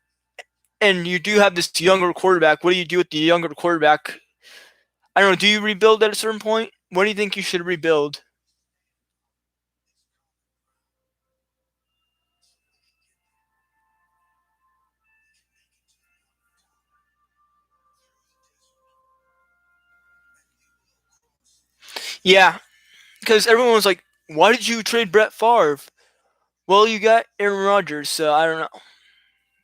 and you do have this younger quarterback, what do you do with the younger quarterback? I don't know. Do you rebuild at a certain point? When do you think you should rebuild? Yeah, because everyone was like, "Why did you trade Brett Favre?" Well, you got Aaron Rodgers, so I don't know.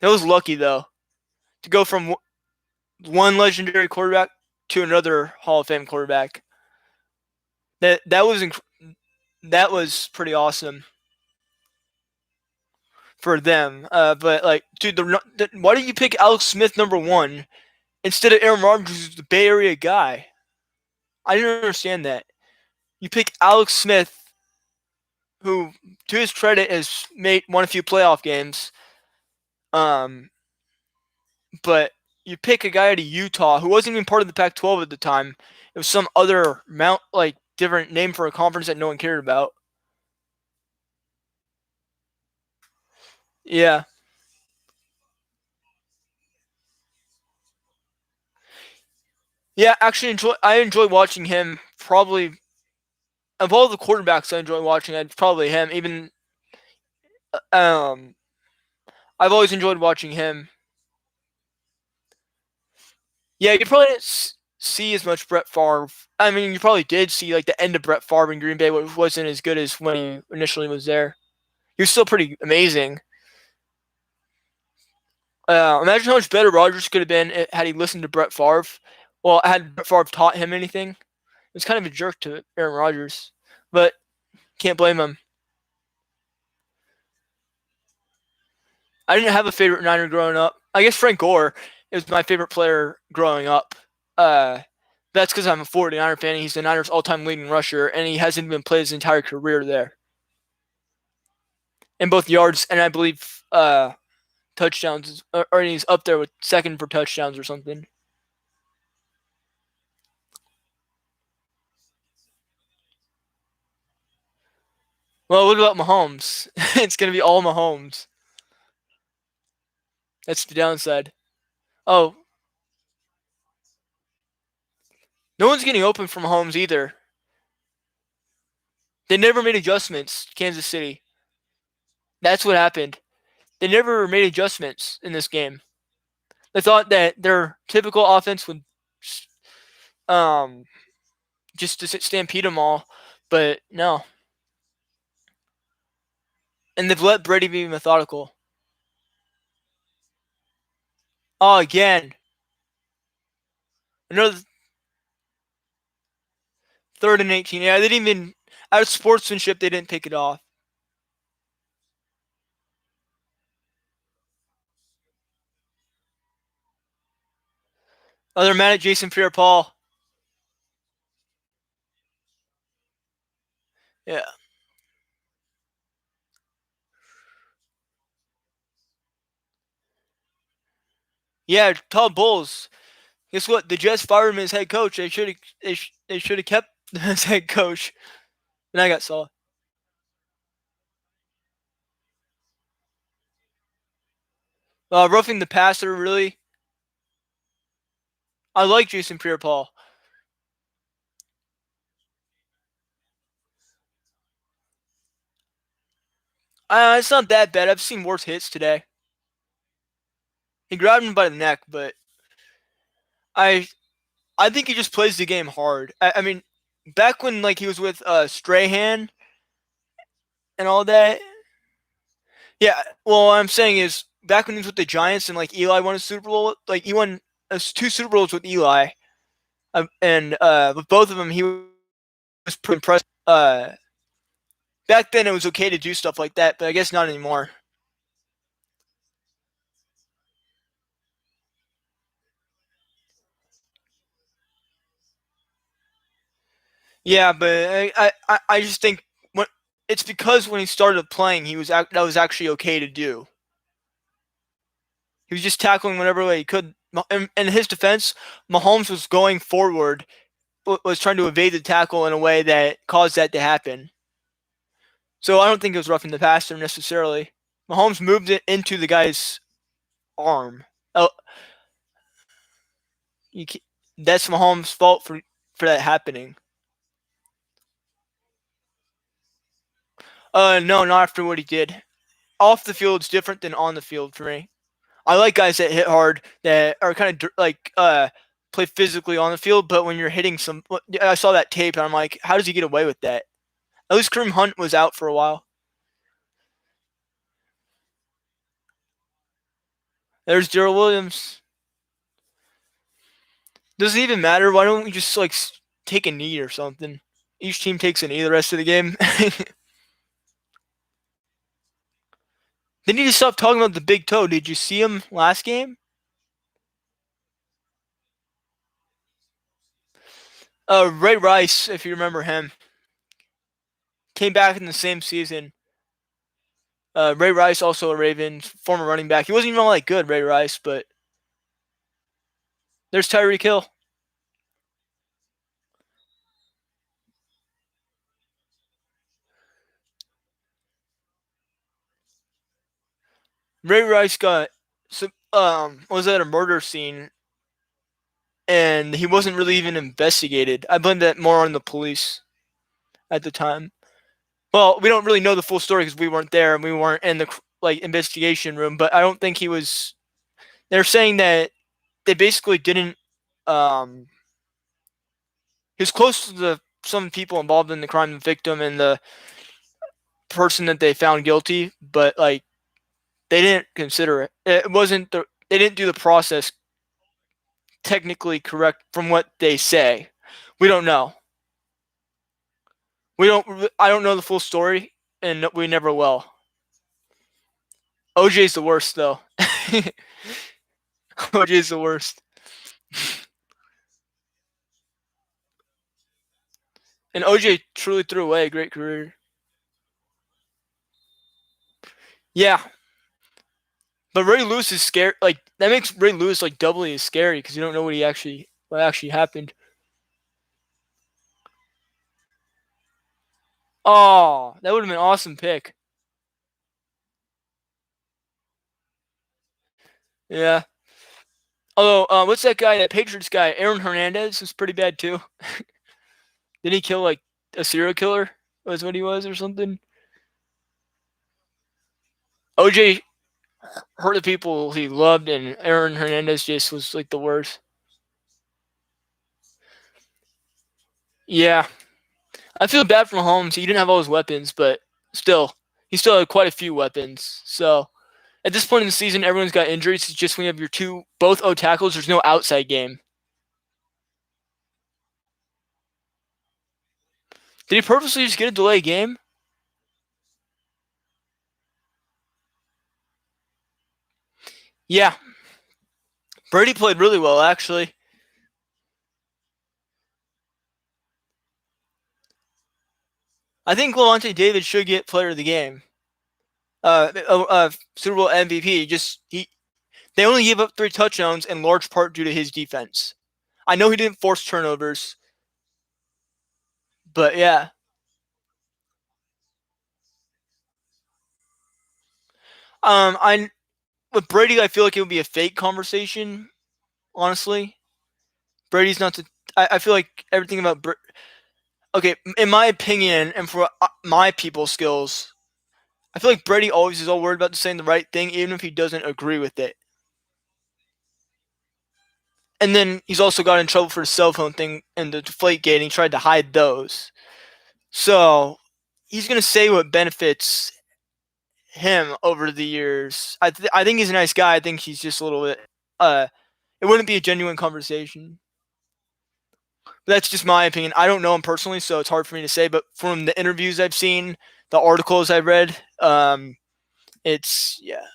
That was lucky though to go from one legendary quarterback to another Hall of Fame quarterback. That was pretty awesome for them. But like, dude, why did you pick Alex Smith number 1 instead of Aaron Rodgers, who's the Bay Area guy? I didn't understand that. You pick Alex Smith, who, to his credit, has won a few playoff games. Um, but you pick a guy out of Utah who wasn't even part of the Pac-12 at the time. It was some other different name for a conference that no one cared about. Yeah. Yeah, actually I enjoy watching him. Probably of all the quarterbacks I enjoy watching, it's probably him. Even um I've always enjoyed watching him. Yeah, you probably didn't see as much Brett Favre. I mean, you probably did see like the end of Brett Favre in Green Bay, which wasn't as good as when he initially was there. He was still pretty amazing. Imagine how much better Rodgers could have been had he listened to Brett Favre. Well, had Brett Favre taught him anything, he was kind of a jerk to Aaron Rodgers, but can't blame him. I didn't have a favorite Niner growing up. I guess Frank Gore is my favorite player growing up. Uh, that's because I'm a 49er fan. He's the Niners' all-time leading rusher, and he hasn't even played his entire career there. In both yards and I believe touchdowns, or he's up there with second for touchdowns or something. Well, what about Mahomes? It's going to be all Mahomes. That's the downside. Oh, no one's getting open from Mahomes either. They never made adjustments, Kansas City. That's what happened. They never made adjustments in this game. They thought that their typical offense would um, just to stampede them all, but no. And they've let Brady be methodical. Oh, again. Another 3rd and 18. Yeah, they didn't even, out of sportsmanship, they didn't take it off. Oh, they're mad at Jason Pierre-Paul. Yeah. Yeah, Todd Bowles. Guess what? The Jets fired him as head coach. They should have kept his head coach. And I got saw. Roughing the passer, really. I like Jason Pierre-Paul. It's not that bad. I've seen worse hits today. He grabbed him by the neck, but I I think he just plays the game hard. I mean, back when like he was with Strahan and all that. Yeah. Well, what I'm saying is back when he was with the Giants and like Eli won a Super Bowl, like he won 2 Super Bowls with Eli, and with both of them he was pretty impressive. Back then it was okay to do stuff like that, but I guess not anymore. Yeah, but I just think when it's because when he started playing, that was actually okay to do. He was just tackling whatever way he could. In his defense, Mahomes was going forward, was trying to evade the tackle in a way that caused that to happen. So I don't think it was roughing the passer necessarily. Mahomes moved it into the guy's arm. Oh, that's Mahomes' fault for that happening. No, not after what he did. Off the field is different than on the field for me. I like guys that hit hard, that are kind of like play physically on the field, but when you're hitting some, I saw that tape and I'm like, how does he get away with that? At least Kareem Hunt was out for a while. There's Daryl Williams. Does it even matter? Why don't we just like take a knee or something? Each team takes a knee the rest of the game. They need to stop talking about the big toe. Did you see him last game? Ray Rice, if you remember him, came back in the same season. Ray Rice, also a Ravens, former running back. He wasn't even all that good, Ray Rice, but there's Tyreek Hill. Ray Rice got was at a murder scene, and he wasn't really even investigated. I blame that more on the police at the time. Well, we don't really know the full story because we weren't there and we weren't in the like investigation room. But I don't think he was. They're saying that they basically didn't. Um, he was close to some people involved in the crime, the victim and the person that they found guilty, but like they didn't consider it. It wasn't the. They didn't do the process technically correct from what they say. We don't know. We don't. I don't know the full story, and we never will. OJ's the worst, though. OJ's the worst. And OJ truly threw away a great career. Yeah, but Ray Lewis is scared. Like that makes Ray Lewis like doubly as scary because you don't know what actually happened. Oh, that would have been an awesome pick. Yeah. Although, what's that guy? That Patriots guy, Aaron Hernandez, was pretty bad too. Did he kill like a serial killer? Was what he was or something? OJ hurt the people he loved, and Aaron Hernandez just was like the worst. Yeah, I feel bad for Mahomes. He didn't have all his weapons, but still, he still had quite a few weapons. So at this point in the season, everyone's got injuries. It's just when you have your both O tackles, there's no outside game. Did he purposely just get a delay game? Yeah, Brady played really well actually. I think Lavonte David should get Player of the Game. Super Bowl MVP. They only gave up 3 touchdowns in large part due to his defense. I know he didn't force turnovers, but yeah. I with Brady, I feel like it would be a fake conversation. Honestly, Brady's not the. I feel like everything about okay, in my opinion, and for my people skills, I feel like Brady always is all worried about saying the right thing, even if he doesn't agree with it. And then he's also got in trouble for the cell phone thing and the Deflategate, and he tried to hide those. So he's gonna say what benefits him over the years. I think he's a nice guy. I think he's just a little bit. It wouldn't be a genuine conversation. But that's just my opinion. I don't know him personally, so it's hard for me to say. But from the interviews I've seen, the articles I've read, it's yeah.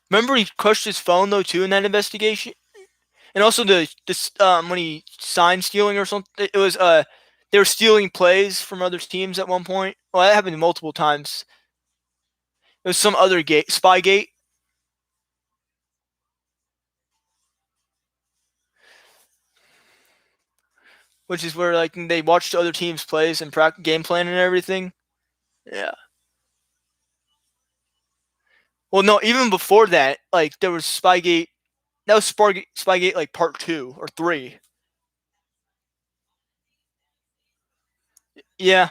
Remember he crushed his phone though too in that investigation, and also this when he signed stealing or something. It was they were stealing plays from other teams at one point. Well, that happened multiple times. It was some other gate, Spygate. Which is where like they watched other teams' plays and game plan and everything. Yeah. Well, no, even before that, like there was Spygate. That was Spygate like part 2 or 3. Yeah,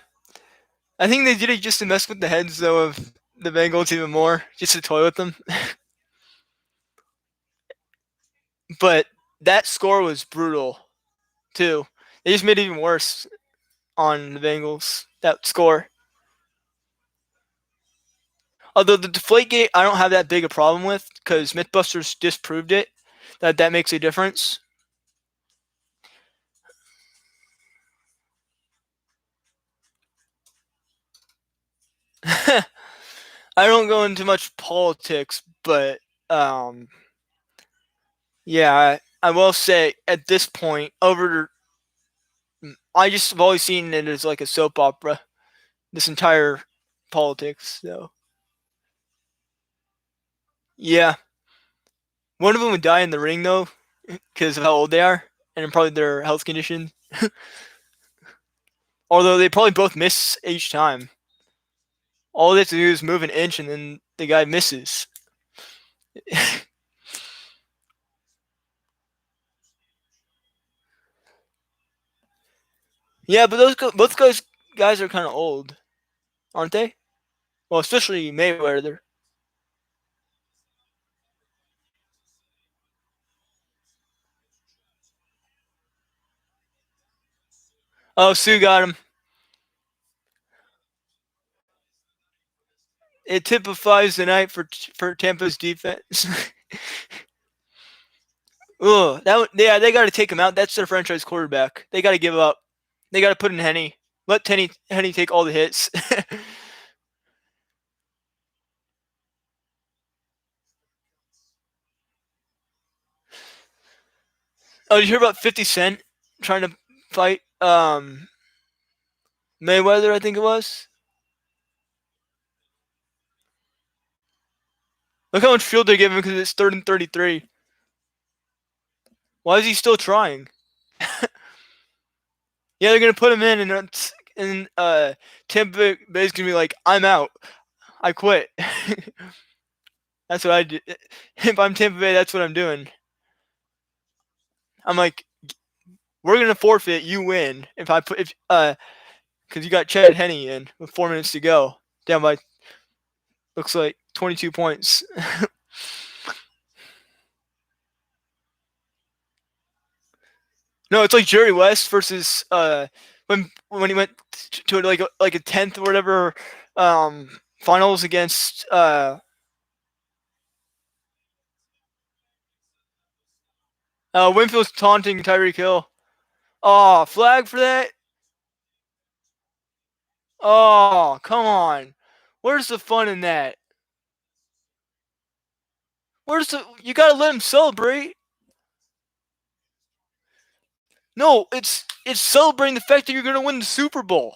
I think they did it just to mess with the heads though of the Bengals even more, just to toy with them. But that score was brutal too. They just made it even worse on the Bengals. That score. Although the Deflategate, I don't have that big a problem with because MythBusters disproved it. That makes a difference. I don't go into much politics, but yeah, I will say at this point, I just have always seen it as like a soap opera. This entire politics, so yeah, one of them would die in the ring though, because of how old they are and probably their health condition. Although they probably both miss each time. All they have to do is move an inch, and then the guy misses. Yeah, but both guys are kind of old, aren't they? Well, especially Mayweather. Oh, Sue got him. It typifies the night for Tampa's defense. Ugh, yeah, they got to take him out. That's their franchise quarterback. They got to give up. They got to put in Henny. Let Henny take all the hits. Oh, did you hear about 50 Cent trying to fight Mayweather? I think it was. Look how much field they're giving because it's 3rd and 33. Why is he still trying? Yeah, they're gonna put him in, and Tampa Bay's gonna be like, "I'm out. I quit." That's what I do. If I'm Tampa Bay, that's what I'm doing. I'm like, we're gonna forfeit. You win. Because you got Chad Henne in with 4 minutes to go, down by looks like 22 points. No, it's like Jerry West versus when he went to like a 10th or whatever finals against Winfield's taunting Tyreek Hill. Oh, flag for that? Oh, come on. Where's the fun in that? You gotta let him celebrate. No, it's celebrating the fact that you're gonna win the Super Bowl.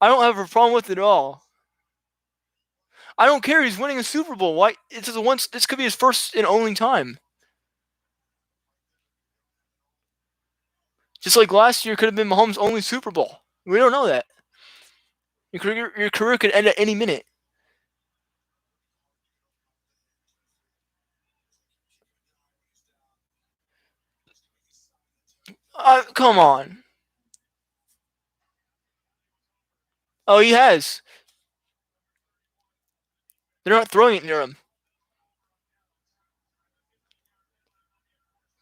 I don't have a problem with it at all. I don't care. He's winning a Super Bowl. Why? It's the once. This could be his first and only time. Just like last year could have been Mahomes' only Super Bowl. We don't know that. Your career could end at any minute. Come on. Oh, he has. They're not throwing it near him.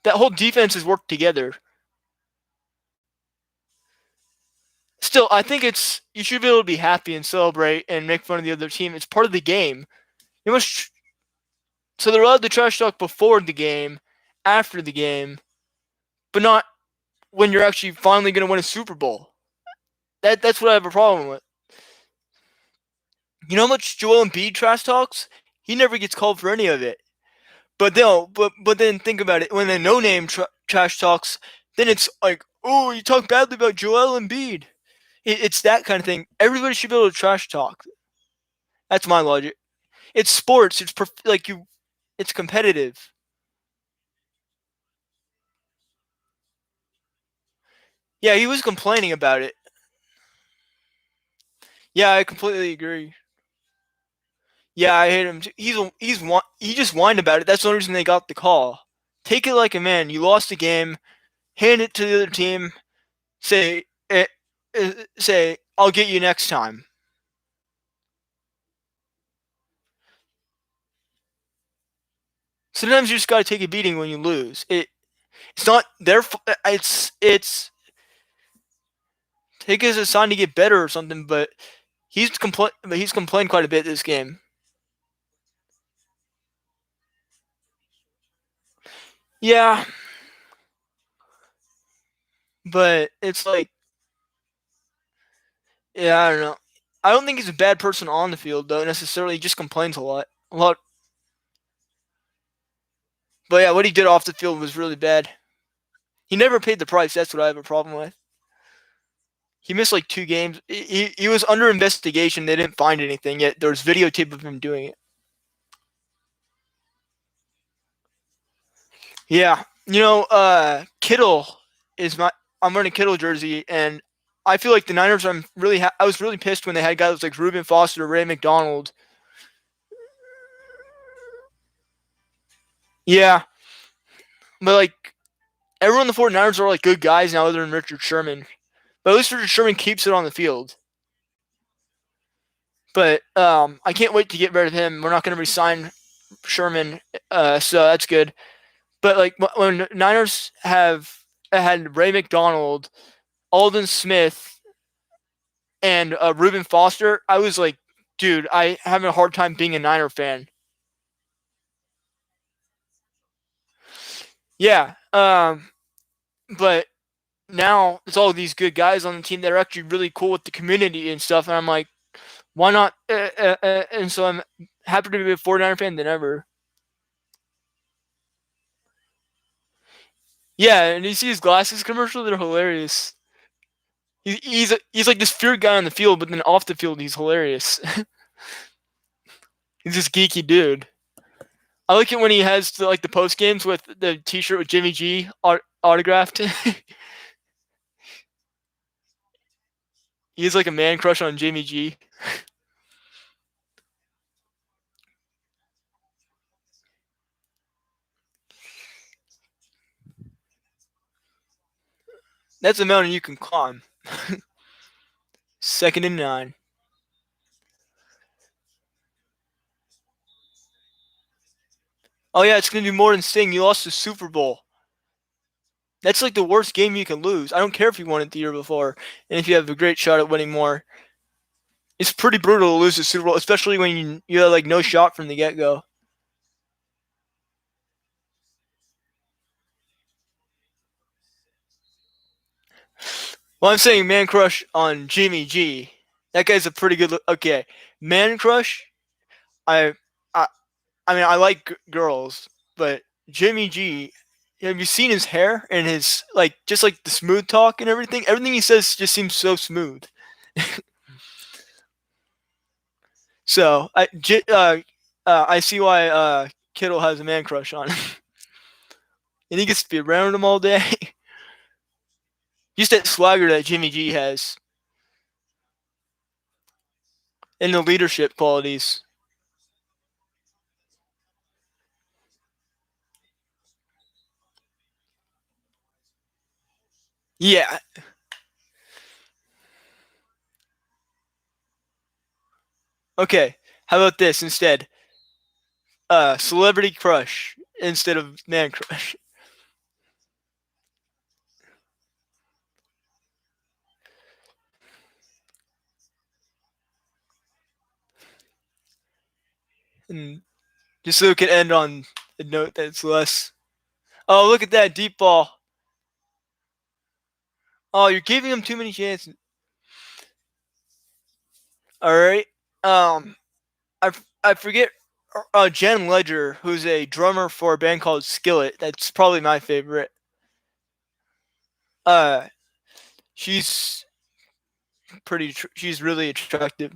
That whole defense has worked together. Still, I think you should be able to be happy and celebrate and make fun of the other team. It's part of the game. You must. So they're allowed to trash talk before the game, after the game, but not when you're actually finally going to win a Super Bowl. That's what I have a problem with. You know how much Joel Embiid trash talks? He never gets called for any of it. But then think about it. When a no name trash talks, then it's like, oh, you talk badly about Joel Embiid. It's that kind of thing. Everybody should be able to trash talk. That's my logic. It's sports. It's competitive. Yeah, he was complaining about it. Yeah, I completely agree. Yeah, I hate him. He just whined about it. That's the only reason they got the call. Take it like a man. You lost the game. Hand it to the other team. Say, say, I'll get you next time. Sometimes you just gotta take a beating when you lose. It's not their. It's take it as a sign to get better or something. But he's complained quite a bit this game. Yeah, but it's like, yeah, I don't know. I don't think he's a bad person on the field though necessarily. He just complains a lot. But yeah, what he did off the field was really bad. He never paid the price. That's what I have a problem with. He missed like 2 games. He was under investigation. They didn't find anything yet. There was videotape of him doing it. Yeah, Kittle is my. I'm wearing a Kittle jersey, and I feel like the Niners. I was really pissed when they had guys like Reuben Foster, Ray McDonald. Yeah, but like everyone in the 49ers are like good guys now, other than Richard Sherman. But at least Richard Sherman keeps it on the field. But I can't wait to get rid of him. We're not going to resign Sherman, so that's good. But like when Niners have had Ray McDonald, Aldon Smith, and Reuben Foster, I was like, Dude, I having a hard time being a Niner fan. Yeah, but now there's all these good guys on the team that are actually really cool with the community and stuff, and I'm like, why not? And so I'm happy to be a 49er fan than ever. Yeah, and you see his glasses commercial; they're hilarious. He's like this feared guy on the field, but then off the field, he's hilarious. He's this geeky dude. I like it when he has the post games with the T-shirt with Jimmy G autographed. He's like a man crush on Jimmy G. That's a mountain you can climb. Second and 9. Oh yeah, it's gonna do more than Sting. You lost the Super Bowl. That's like the worst game you can lose. I don't care if you won it the year before, and if you have a great shot at winning more. It's pretty brutal to lose the Super Bowl, especially when you have like no shot from the get go. Well, I'm saying man crush on Jimmy G. That guy's a pretty good. Okay, man crush. I, I, I mean, I like girls, but Jimmy G. Have you seen his hair and his like just like the smooth talk and everything? Everything he says just seems so smooth. So I see why Kittle has a man crush on him, and he gets to be around him all day. Just that swagger that Jimmy G has, and the leadership qualities. Yeah. Okay. How about this instead? Celebrity crush instead of man crush. And just so it can end on a note that's less. Oh, look at that deep ball. Oh, you're giving him too many chances. All right. Um, I forget. Jen Ledger, who's a drummer for a band called Skillet. That's probably my favorite. Uh, she's she's really attractive.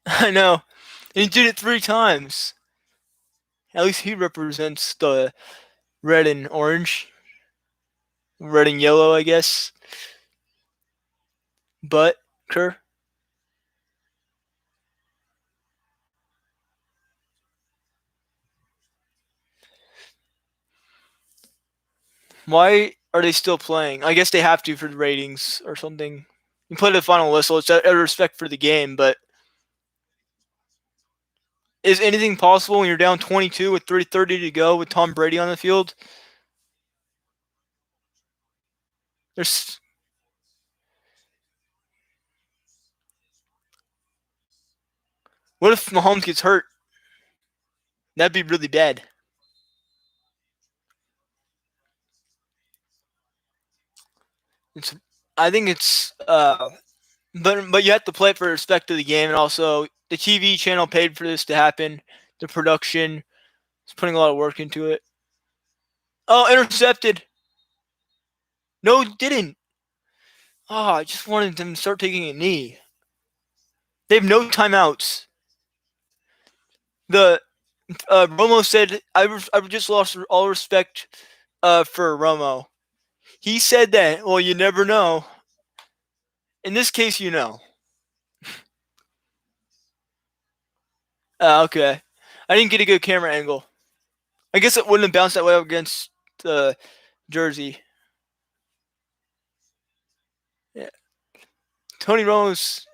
I know. And he did it 3 times. At least he represents the red and orange, red and yellow, I guess. But Kerr, why are they still playing? I guess they have to for the ratings or something. You play the final whistle. It's out of respect for the game, but is anything possible when you're down 22 with 3:30 to go with Tom Brady on the field? There's what if Mahomes gets hurt? That'd be really bad. It's I think it's but you have to play it for respect to the game, and also the TV channel paid for this to happen. The production is putting a lot of work into it. Oh, intercepted. No, didn't. Oh, I just wanted them to start taking a knee. They have no timeouts. The Romo said, "I've just lost all respect for Romo." He said that. Well, you never know. In this case, you know. Okay. I didn't get a good camera angle. I guess it wouldn't have bounced that way up against the jersey. Yeah. Tony Romo's.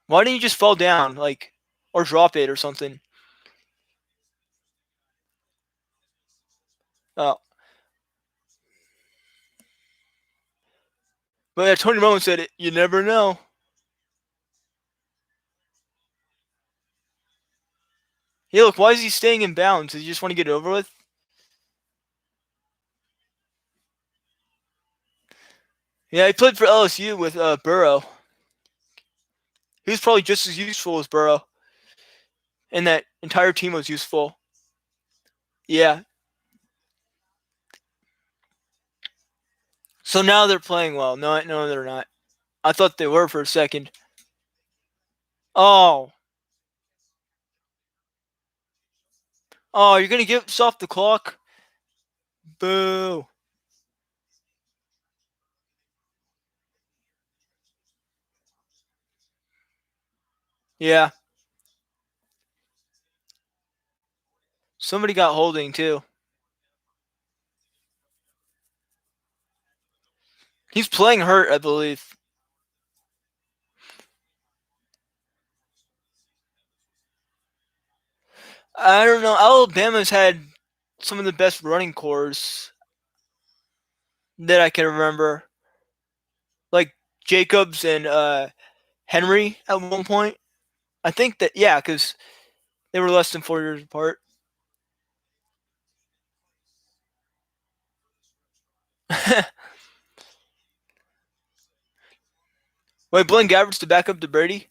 Why didn't you just fall down, like, or drop it or something? Oh, but yeah, Tony Romo said it. You never know. Hey, look, why is he staying in bounds? Does he just want to get it over with? Yeah, he played for LSU with Burrow. He was probably just as useful as Burrow, and that entire team was useful. Yeah. So now they're playing well. No, no, they're not. I thought they were for a second. Oh, oh, you're gonna give us off the clock? Boo. Yeah. Somebody got holding too. He's playing hurt, I believe. I don't know. Alabama's had some of the best running cores that I can remember, like Jacobs and Henry at one point. I think that yeah, because they were less than 4 years apart. Wait, Blaine Gabbert's to back up to Brady.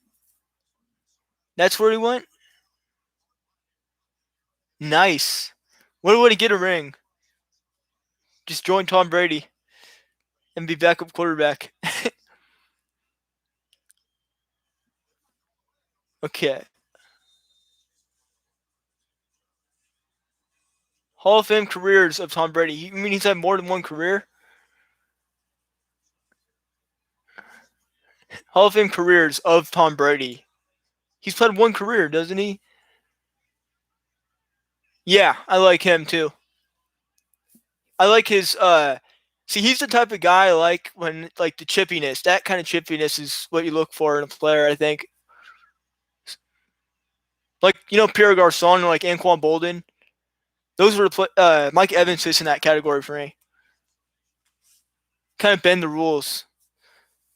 That's where he went. Nice. What would he get a ring? Just join Tom Brady and be backup quarterback. Okay. Hall of Fame careers of Tom Brady. You mean he's had more than one career? Hall of Fame careers of Tom Brady. He's played one career, doesn't he? Yeah, I like him too. I like his see he's the type of guy I like when like the chippiness. That kind of chippiness is what you look for in a player, I think. Like, Pierre Garcon, like Anquan Bolden. Those were Mike Evans fits in that category for me. Kind of bend the rules.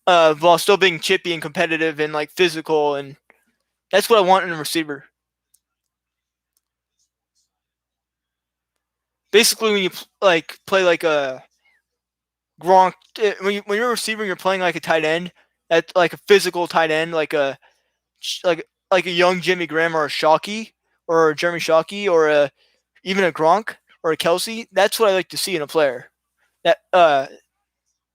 While still being chippy and competitive and like physical, and that's what I want in a receiver. Basically, when you like play like a Gronk, when you're a receiver, and you're playing like a tight end, at like a physical tight end, like a young Jimmy Graham or a Shockey or a Jeremy Shockey or even a Gronk or a Kelsey. That's what I like to see in a player. That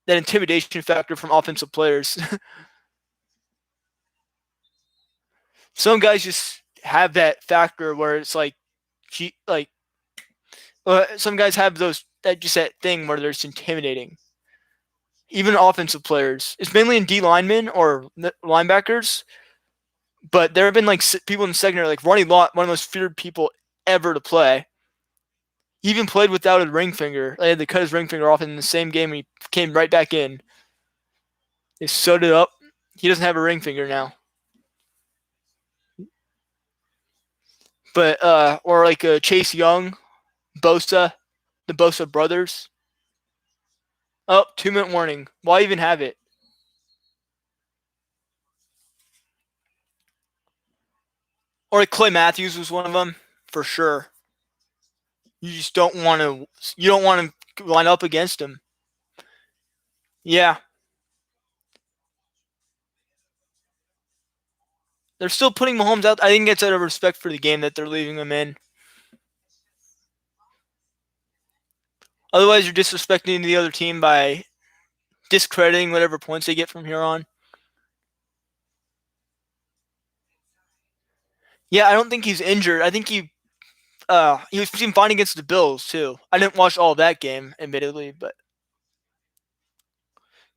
that intimidation factor from offensive players. Some guys just have that factor where it's like, like some guys have that thing where they're just intimidating. Even offensive players. It's mainly in D linemen or linebackers, but there have been like people in the secondary, like Ronnie Lott, one of the most feared people ever to play. He even played without a ring finger. They had to cut his ring finger off in the same game, and he came right back in. They sewed it up. He doesn't have a ring finger now. But or like Chase Young, Bosa, the Bosa brothers. Oh, 2 minute warning. Why even have it? Or like Clay Matthews was one of them for sure. You just don't want to. You don't want to line up against him. Yeah, they're still putting Mahomes out. I think it's out of respect for the game that they're leaving him in. Otherwise, you're disrespecting the other team by discrediting whatever points they get from here on. Yeah, I don't think he's injured. I think he was seemed fine against the Bills too. I didn't watch all of that game, admittedly, but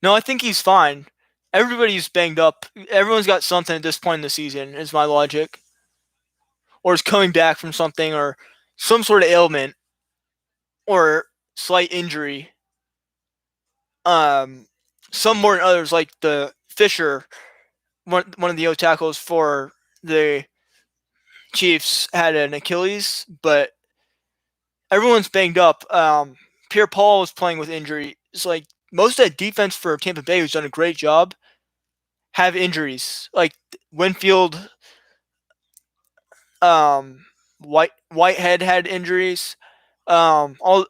no, I think he's fine. Everybody's banged up. Everyone's got something at this point in the season, is my logic. Or is coming back from something or some sort of ailment or slight injury. Um, some more than others, like the Fisher, one of the O tackles for the Chiefs, had an Achilles, but everyone's banged up. Pierre-Paul is playing with injury. It's like most of that defense for Tampa Bay, who's done a great job, have injuries. Like Winfield, Whitehead had injuries. All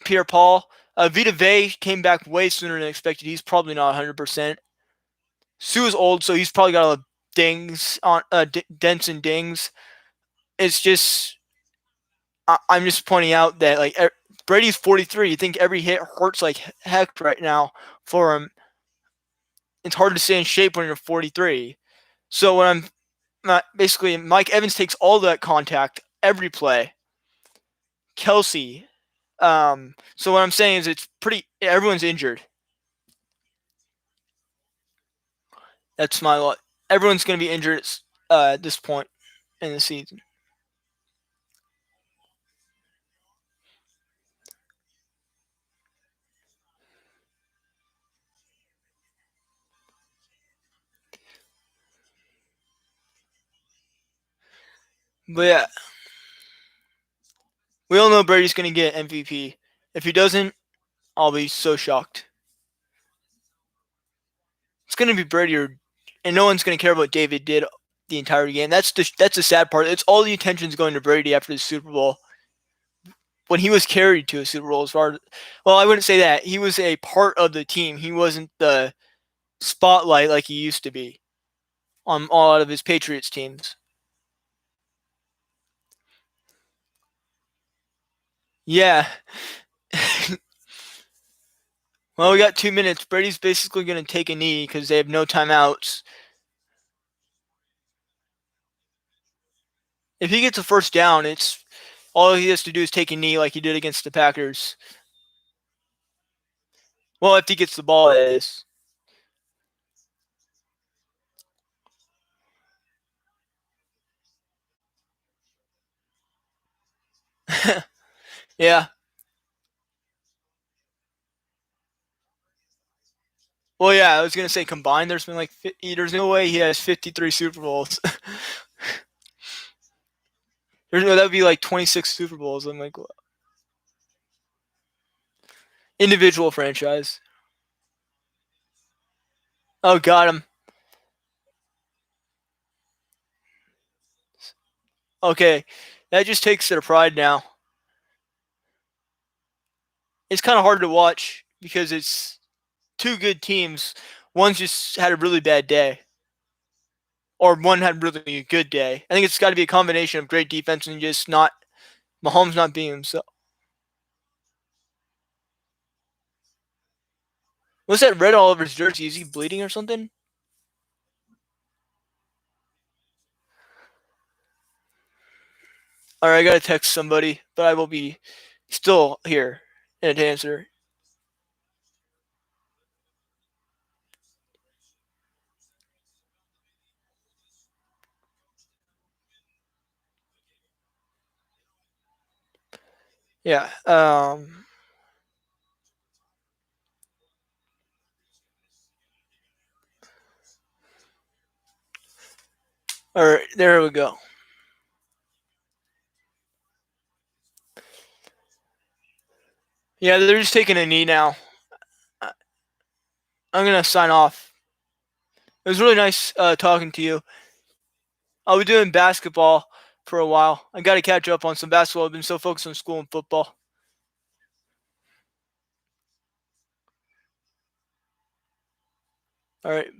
Pierre-Paul, Vita Vey came back way sooner than expected. He's probably not 100%. Sue is old, so he's probably got a lot of dings on dents and dings. It's just I'm just pointing out that like Brady's 43. You think every hit hurts like heck right now for him. It's hard to stay in shape when you're 43. So when I'm basically Mike Evans takes all that contact every play. Kelsey. So what I'm saying is it's pretty. Everyone's injured. That's my lot. Everyone's going to be injured at this point in the season. But yeah, we all know Brady's going to get MVP. If he doesn't, I'll be so shocked. It's going to be Brady, and no one's going to care what David did the entire game. That's the sad part. It's all the attention's going to Brady after the Super Bowl. When he was carried to a Super Bowl, well, I wouldn't say that. He was a part of the team. He wasn't the spotlight like he used to be on a lot of his Patriots teams. Yeah. Well, we got 2 minutes. Brady's basically going to take a knee because they have no timeouts. If he gets a first down, it's all he has to do is take a knee like he did against the Packers. Well, if he gets the ball, it is. Yeah. Well, yeah, I was gonna say combined. There's been like there's no way he has 53 Super Bowls. There's no that would be like 26 Super Bowls. I'm like, what? Individual franchise. Oh, got him. Okay, that just takes their pride now. It's kind of hard to watch because it's two good teams. One's just had a really bad day, or one had really a good day. I think it's got to be a combination of great defense and just not Mahomes not being himself. What's that red all over his jersey? Is he bleeding or something? All right, I gotta text somebody, but I will be still here and to answer. Yeah. All right, there we go. Yeah, they're just taking a knee now. I'm gonna sign off. It was really nice talking to you. I'll be doing basketball for a while. I got to catch up on some basketball. I've been so focused on school and football. All right.